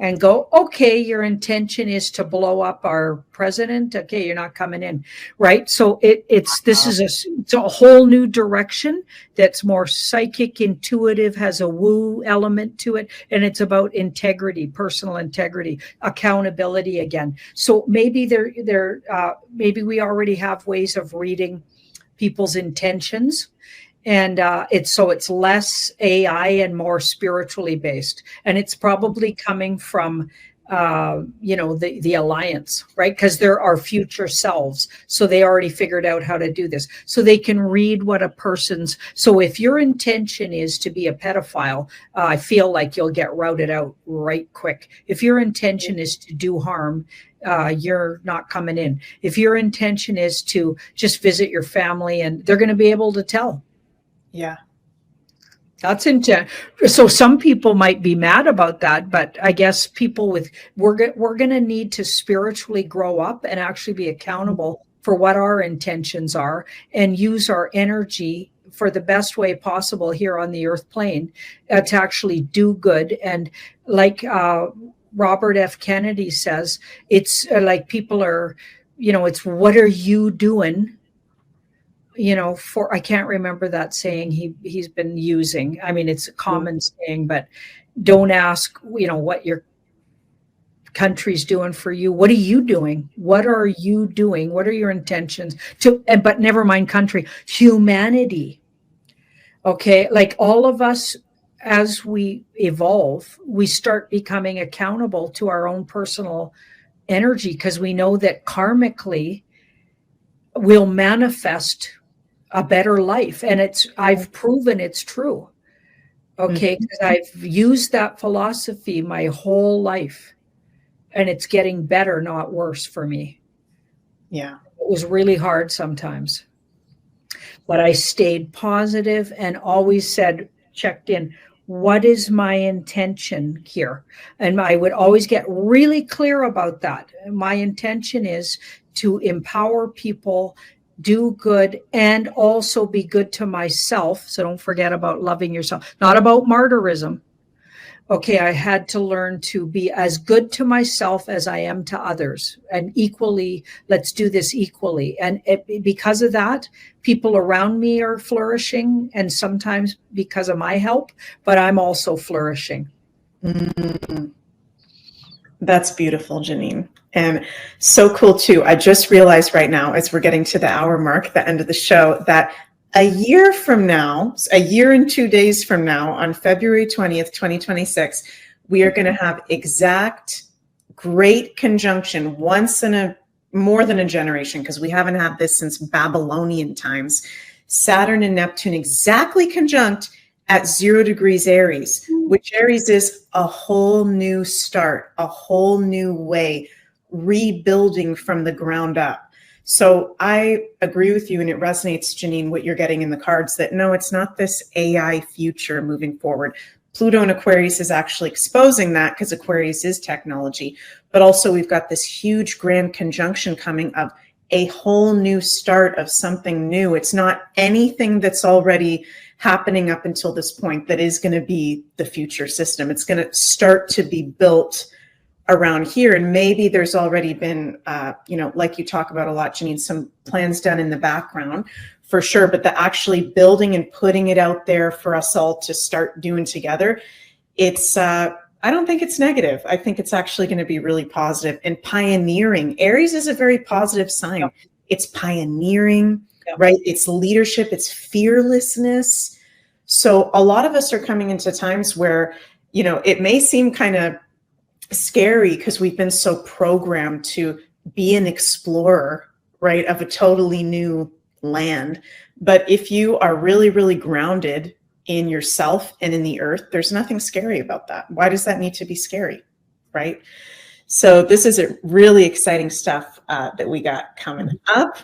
and go, okay, your intention is to blow up our president. Okay, you're not coming in, right? So it's a whole new direction that's more psychic, intuitive, has a woo element to it, and it's about integrity, personal integrity, accountability again. So maybe maybe we already have ways of reading people's intentions, and it's less AI and more spiritually based, and it's probably coming from the alliance, right? Because they're our future selves, so they already figured out how to do this, so they can read what a person's. So if your intention is to be a pedophile, I feel like you'll get routed out right quick. If your intention is to do harm, you're not coming in. If your intention is to just visit your family, and they're going to be able to tell. Yeah. That's intent. So some people might be mad about that, but I guess we're going to need to spiritually grow up and actually be accountable for what our intentions are, and use our energy for the best way possible here on the earth plane, to actually do good. And like Robert F. Kennedy says, it's like people are, it's what are you doing? I can't remember that saying he's been using. I mean, it's a common saying, but don't ask, what your country's doing for you. What are you doing? What are you doing? What are your intentions but never mind country, humanity. Okay. Like all of us, as we evolve, we start becoming accountable to our own personal energy, because we know that karmically we'll manifest a better life. And I've proven it's true. Okay. Because I've used that philosophy my whole life, and it's getting better, not worse for me. Yeah. It was really hard sometimes, but I stayed positive and always checked in, what is my intention here? And I would always get really clear about that. My intention is to empower people, do good, and also be good to myself. So don't forget about loving yourself, not about martyrism. Okay, I had to learn to be as good to myself as I am to others, and equally, let's do this equally. And because of that, people around me are flourishing, and sometimes because of my help, but I'm also flourishing. Mm-hmm. That's beautiful, Janine. And so cool too. I just realized right now, as we're getting to the hour mark, the end of the show, that a year from now, a year and 2 days from now, on February 20th, 2026, we are going to have exact great conjunction once in more than a generation, because we haven't had this since Babylonian times. Saturn and Neptune exactly conjunct at 0 degrees Aries, which Aries is a whole new start, a whole new way, rebuilding from the ground up. So I agree with you, and it resonates, Janine, what you're getting in the cards, that no, it's not this AI future moving forward. Pluto in Aquarius is actually exposing that, because Aquarius is technology, but also we've got this huge grand conjunction coming of a whole new start of something new. It's not anything that's already happening up until this point that is going to be the future system. It's going to start to be built around here. And maybe there's already been, like you talk about a lot, Janine, some plans done in the background for sure, but the actually building and putting it out there for us all to start doing together, it's, I don't think it's negative. I think it's actually going to be really positive and pioneering. Aries is a very positive sign. Yep. It's pioneering, yep. Right? It's leadership, it's fearlessness. So a lot of us are coming into times where, it may seem kind of scary because we've been so programmed to be an explorer, right, of a totally new land. But if you are really, really grounded in yourself and in the earth, there's nothing scary about that. Why does that need to be scary, right? So this is a really exciting stuff that we got coming up.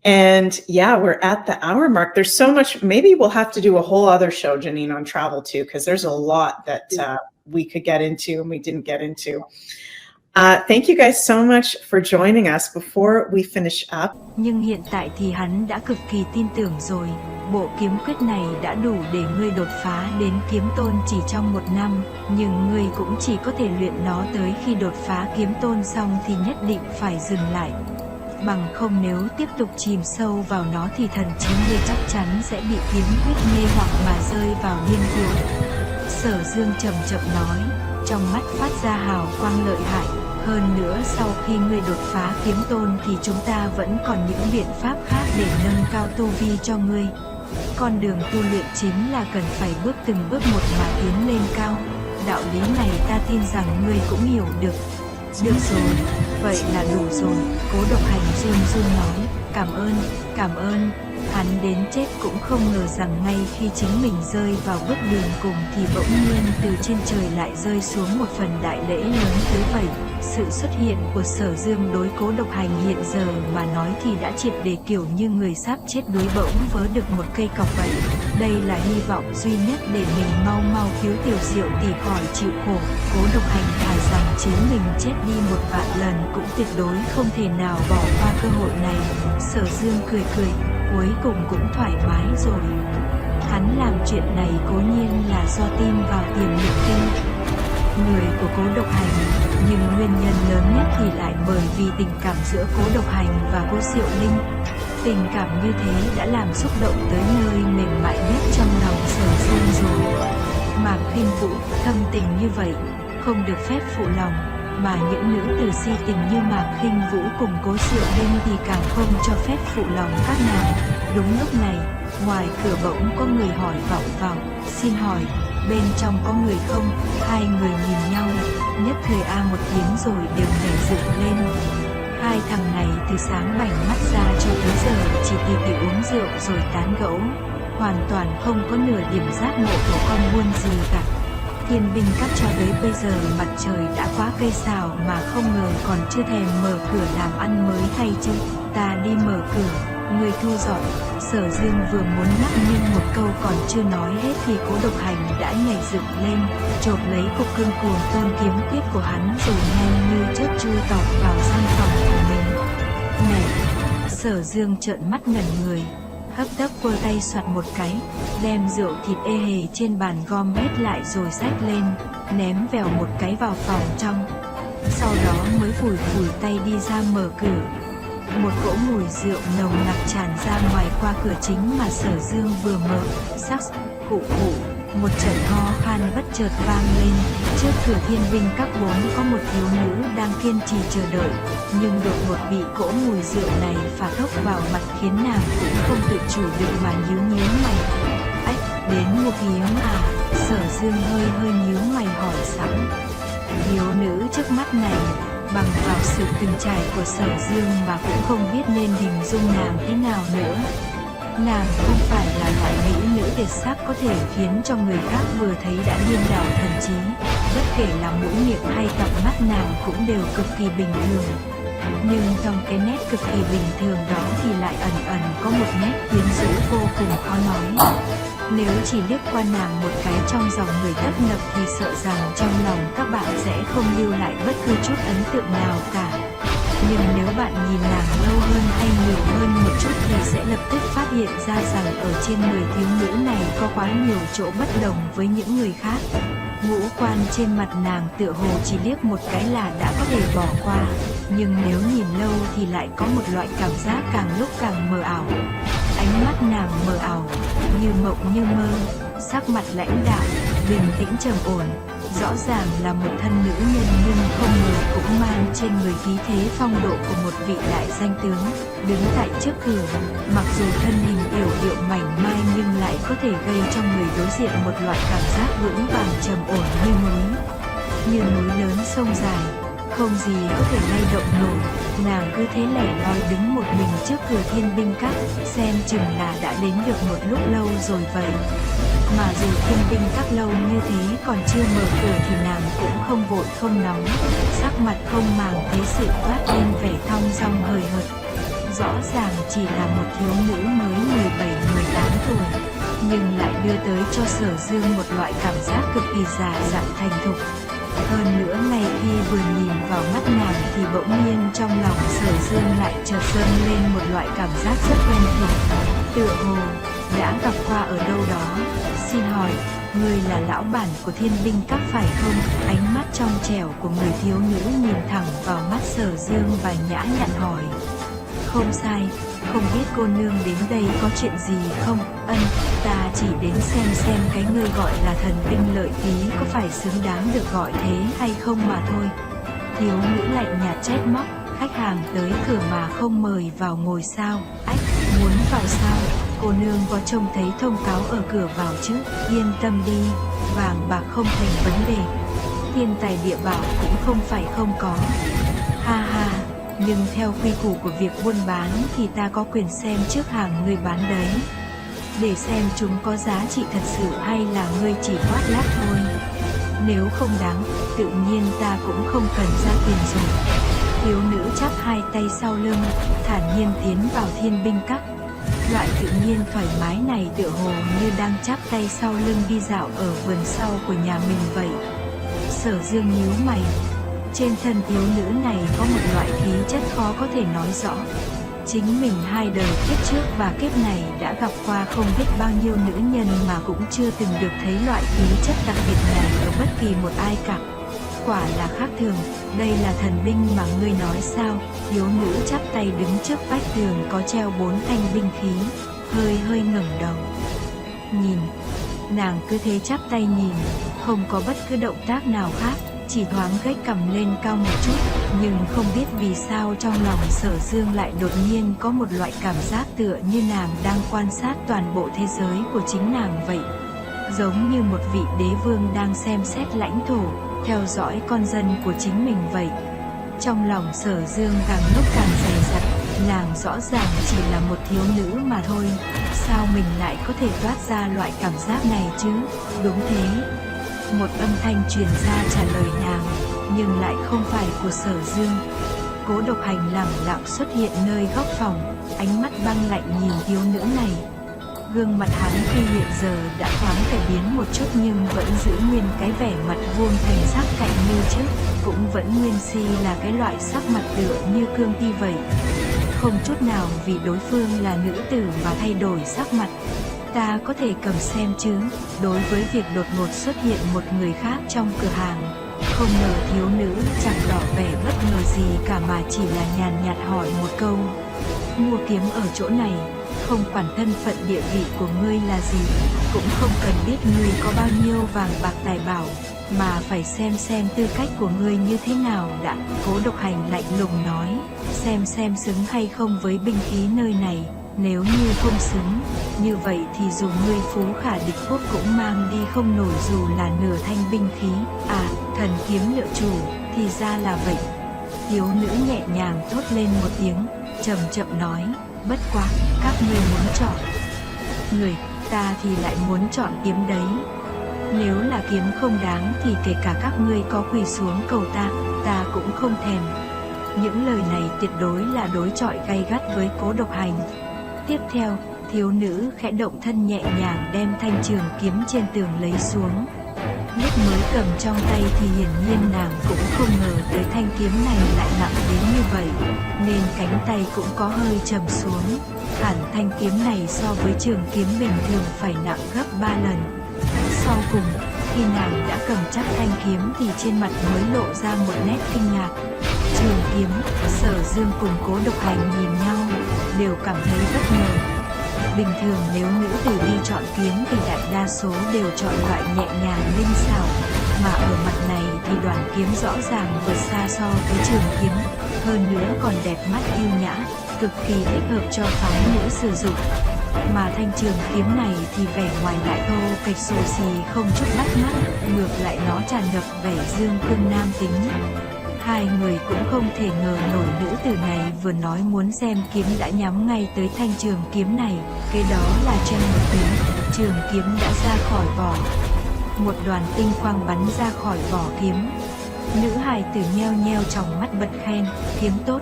And yeah, we're at the hour mark. There's so much. Maybe we'll have to do a whole other show, Janine, on travel too, because there's a lot that we could get into and we didn't get into. Thank you guys so much for joining us. Before we finish up, Nhưng hiện tại thì hắn đã cực kỳ tin tưởng rồi. Bộ kiếm quyết này đã đủ để ngươi đột phá đến kiếm tôn chỉ trong 1 năm, nhưng ngươi cũng chỉ có thể luyện nó tới khi đột phá kiếm tôn xong thì nhất định phải dừng lại. Bằng không nếu tiếp tục chìm sâu vào nó thì thần trí ngươi chắc chắn sẽ bị kiếm quyết mê hoặc mà rơi vào điên cuồng. Sở Dương chậm chậm nói, trong mắt phát ra hào quang lợi hại. Hơn nữa sau khi ngươi đột phá kiếm tôn thì chúng ta vẫn còn những biện pháp khác để nâng cao tu vi cho ngươi. Con đường tu luyện chính là cần phải bước từng bước một mà tiến lên cao. Đạo lý này ta tin rằng ngươi cũng hiểu được. Được rồi, vậy là đủ rồi. Cố Độc Hành run run nói, cảm ơn. Hắn đến chết cũng không ngờ rằng ngay khi chính mình rơi vào bước đường cùng thì bỗng nhiên từ trên trời lại rơi xuống một phần đại lễ lớn tới vậy. Sự xuất hiện của Sở Dương đối Cố Độc Hành hiện giờ mà nói thì đã triệt để kiểu như người sắp chết đuối bỗng vớ được một cây cọc vậy. Đây là hy vọng duy nhất để mình mau cứu Tiểu Diệu tỷ khỏi chịu khổ. Cố Độc Hành thà rằng chính mình chết đi 1.000 lần cũng tuyệt đối không thể nào bỏ qua cơ hội này. Sở Dương cười, cuối cùng cũng thoải mái rồi. Hắn làm chuyện này cố nhiên là do tin vào tiềm lực tinh người của Cố Độc Hành, nhưng nguyên nhân lớn nhất thì lại bởi vì tình cảm giữa Cố Độc Hành và Cố Diệu Linh. Tình cảm như thế đã làm xúc động tới nơi mềm mại nhất trong lòng Sở Dương rồi. Mạc Khinh Vũ thâm tình như vậy, không được phép phụ lòng, mà những nữ tử si tình như Mạc Khinh Vũ cùng Cố Diệu Linh thì càng không cho phép phụ lòng các nàng. Đúng lúc này, ngoài cửa bỗng có người hỏi vọng vào, xin hỏi, bên trong có người không? Hai người nhìn nhau, nhất thời a một tiếng rồi đều nhảy dựng lên. Hai thằng này từ sáng bảnh mắt ra cho tới giờ chỉ tỉ uống rượu rồi tán gẫu, hoàn toàn không có nửa điểm giác ngộ của con buôn gì cả. Thiên binh các cho tới bây giờ mặt trời đã quá cây xào mà không ngờ còn chưa thèm mở cửa làm ăn mới hay chứ. Ta đi mở cửa, người thu dọn. Sở Dương vừa muốn nhắc nhưng một câu còn chưa nói hết thì Cố Độc Hành đã nhảy dựng lên, chộp lấy cục cương cuồng tôn kiếm quyết của hắn rồi nhanh như chớp chui tọt vào gian phòng của mình. Này! Sở Dương trợn mắt ngẩn người, hấp tấp vơ tay soạt một cái, đem rượu thịt ê hề trên bàn gom hết lại rồi xách lên, ném vèo một cái vào phòng trong. Sau đó mới phủi tay đi ra mở cửa. Một cỗ mùi rượu nồng nặc tràn ra ngoài qua cửa chính mà Sở Dương vừa mở. Sắc, cụ, một trận ho khan bất chợt vang lên. Trước cửa Thiên binh các bốn có một thiếu nữ đang kiên trì chờ đợi, nhưng đột ngột bị cỗ mùi rượu này phả thốc vào mặt khiến nàng cũng không tự chủ được mà nhíu mày. Ách, đến một hiếm à? Sở Dương hơi nhíu mày hỏi sẵn. Thiếu nữ trước mắt này, bằng vào sự từng trải của Sở Dương mà cũng không biết nên hình dung nàng thế nào nữa. Nàng không phải là loại mỹ nữ tuyệt sắc có thể khiến cho người khác vừa thấy đã điên đảo thần trí. Bất kể là mũi miệng hay cặp mắt nàng cũng đều cực kỳ bình thường. Nhưng trong cái nét cực kỳ bình thường đó thì lại ẩn có một nét quyến rũ vô cùng khó nói. Nếu chỉ liếc qua nàng một cái trong dòng người tấp nập thì sợ rằng trong lòng các bạn sẽ không lưu lại bất cứ chút ấn tượng nào cả. Nhưng nếu bạn nhìn nàng lâu hơn hay nhiều hơn một chút thì sẽ lập tức phát hiện ra rằng ở trên người thiếu nữ này có quá nhiều chỗ bất đồng với những người khác. Ngũ quan trên mặt nàng tựa hồ chỉ liếc một cái là đã có thể bỏ qua, nhưng nếu nhìn lâu thì lại có một loại cảm giác càng lúc càng mờ ảo. Ánh mắt nàng mờ ảo, như mộng như mơ, sắc mặt lãnh đạm, bình tĩnh trầm ổn, rõ ràng là một thân nữ nhân nhưng không ngờ cũng mang trên người khí thế phong độ của một vị đại danh tướng. Đứng tại trước cửa, mặc dù thân hình yểu điệu mảnh mai nhưng lại có thể gây cho người đối diện một loại cảm giác vững vàng trầm ổn như núi lớn sông dài, không gì có thể lay động nổi. Nàng cứ thế lẻ loi đứng một mình trước cửa Thiên binh các, xem chừng là đã đến được một lúc lâu rồi vậy. Mà dù Thiên binh các lâu như thế còn chưa mở cửa thì nàng cũng không vội không nóng, sắc mặt không màng thấy sự toát lên vẻ thong dong hời hợt. Rõ ràng chỉ là một thiếu nữ mới 17-18 tuổi, nhưng lại đưa tới cho Sở Dương một loại cảm giác cực kỳ già dặn thành thục. Hơn nữa ngay khi vừa nhìn vào mắt nàng thì bỗng nhiên trong lòng Sở Dương lại chợt dâng lên một loại cảm giác rất quen thuộc, tựa hồ đã gặp qua ở đâu đó. Xin hỏi, người là lão bản của Thiên Binh Các phải không? Ánh mắt trong trẻo của người thiếu nữ nhìn thẳng vào mắt Sở Dương và nhã nhặn hỏi. Không sai, không biết cô nương đến đây có chuyện gì không? Ân, ta chỉ đến xem cái người gọi là thần binh lợi khí có phải xứng đáng được gọi thế hay không mà thôi. Thiếu nữ lạnh nhạt trách móc, khách hàng tới cửa mà không mời vào ngồi sao? Ách, muốn vào sao? Cô nương có trông thấy thông cáo ở cửa vào chứ? Yên tâm đi, vàng bạc không thành vấn đề. Thiên tài địa bảo cũng không phải không có. Ha ha, nhưng theo quy củ của việc buôn bán thì ta có quyền xem trước hàng người bán đấy, để xem chúng có giá trị thật sự hay là ngươi chỉ khoác lác thôi. Nếu không đáng, tự nhiên ta cũng không cần ra tiền rồi. Thiếu nữ chắp hai tay sau lưng, thản nhiên tiến vào Thiên Binh Các. Loại tự nhiên thoải mái này tựa hồ như đang chắp tay sau lưng đi dạo ở vườn sau của nhà mình vậy. Sở Dương nhíu mày. Trên thân thiếu nữ này có một loại khí chất khó có thể nói rõ. Chính mình hai đời kiếp trước và kiếp này đã gặp qua không biết bao nhiêu nữ nhân mà cũng chưa từng được thấy loại khí chất đặc biệt này ở bất kỳ một ai cả. Quả là khác thường, đây là thần binh mà ngươi nói sao? Thiếu nữ chắp tay đứng trước vách tường có treo 4 thanh binh khí, hơi ngẩng đầu. Nhìn, nàng cứ thế chắp tay nhìn, không có bất cứ động tác nào khác, chỉ thoáng gách cầm lên cao một chút, nhưng không biết vì sao trong lòng Sở Dương lại đột nhiên có một loại cảm giác tựa như nàng đang quan sát toàn bộ thế giới của chính nàng vậy. Giống như một vị đế vương đang xem xét lãnh thổ, theo dõi con dân của chính mình vậy. Trong lòng Sở Dương càng lúc càng dày dặt, nàng rõ ràng chỉ là một thiếu nữ mà thôi, sao mình lại có thể toát ra loại cảm giác này chứ? Đúng thế. Một âm thanh truyền ra trả lời nàng, nhưng lại không phải của Sở Dương. Cố Độc Hành lẳng lặng xuất hiện nơi góc phòng, ánh mắt băng lạnh nhìn thiếu nữ này. Gương mặt hắn khi hiện giờ đã thoáng cải biến một chút nhưng vẫn giữ nguyên cái vẻ mặt vuông thành sắc cạnh như trước, cũng vẫn nguyên si là cái loại sắc mặt tựa như cương thi vậy. Không chút nào vì đối phương là nữ tử mà thay đổi sắc mặt. Ta có thể cầm xem chứ? Đối với việc đột ngột xuất hiện một người khác trong cửa hàng, không ngờ thiếu nữ chẳng tỏ vẻ bất ngờ gì cả mà chỉ là nhàn nhạt hỏi một câu. Mua kiếm ở chỗ này, không quản thân phận địa vị của ngươi là gì, cũng không cần biết ngươi có bao nhiêu vàng bạc tài bảo, mà phải xem tư cách của ngươi như thế nào đã. Cố Độc Hành lạnh lùng nói, xem xứng hay không với binh khí nơi này. Nếu như không xứng, như vậy thì dù ngươi phú khả địch quốc cũng mang đi không nổi dù là nửa thanh binh khí. À, thần kiếm lựa chủ, thì ra là vậy. Thiếu nữ nhẹ nhàng thốt lên một tiếng, chậm chậm nói, bất quá, các ngươi muốn chọn người, ta thì lại muốn chọn kiếm đấy. Nếu là kiếm không đáng thì kể cả các ngươi có quỳ xuống cầu ta cũng không thèm. Những lời này tuyệt đối là đối chọi gay gắt với Cố Độc Hành. Tiếp theo, thiếu nữ khẽ động thân nhẹ nhàng đem thanh trường kiếm trên tường lấy xuống. Lúc mới cầm trong tay thì hiển nhiên nàng cũng không ngờ tới thanh kiếm này lại nặng đến như vậy, nên cánh tay cũng có hơi trầm xuống. Hẳn thanh kiếm này so với trường kiếm bình thường phải nặng gấp 3 lần. Sau cùng, khi nàng đã cầm chắc thanh kiếm thì trên mặt mới lộ ra một nét kinh ngạc. Trường kiếm, Sở Dương cùng Cố Độc Hành nhìn nhau, đều cảm thấy bất ngờ. Bình thường nếu nữ tử đi chọn kiếm thì đại đa số đều chọn loại nhẹ nhàng linh xảo, mà ở mặt này thì đoàn kiếm rõ ràng vượt xa so với trường kiếm, hơn nữa còn đẹp mắt yêu nhã, cực kỳ thích hợp cho phái nữ sử dụng. Mà thanh trường kiếm này thì vẻ ngoài lại thô kệch xù xì không chút bắt mắt, ngược lại nó tràn ngập vẻ dương cương nam tính. Hai người cũng không thể ngờ nổi nữ tử này vừa nói muốn xem kiếm đã nhắm ngay tới thanh trường kiếm này, cái đó là trên một tiếng, trường kiếm đã ra khỏi vỏ. Một đoàn tinh quang bắn ra khỏi vỏ kiếm. Nữ hài tử nheo nheo tròng mắt bật khen, kiếm tốt.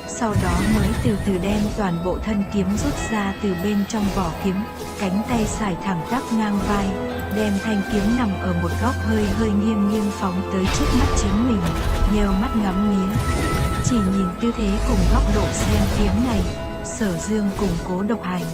sau đó mới từ từ đem toàn bộ thân kiếm rút ra từ bên trong vỏ kiếm, cánh tay xải thẳng tắp ngang vai, đem thanh kiếm nằm ở một góc hơi nghiêng phóng tới trước mắt chính mình, nheo mắt ngắm nghía. Chỉ nhìn tư thế cùng góc độ xem kiếm này, Sở Dương cùng Cố Độc Hành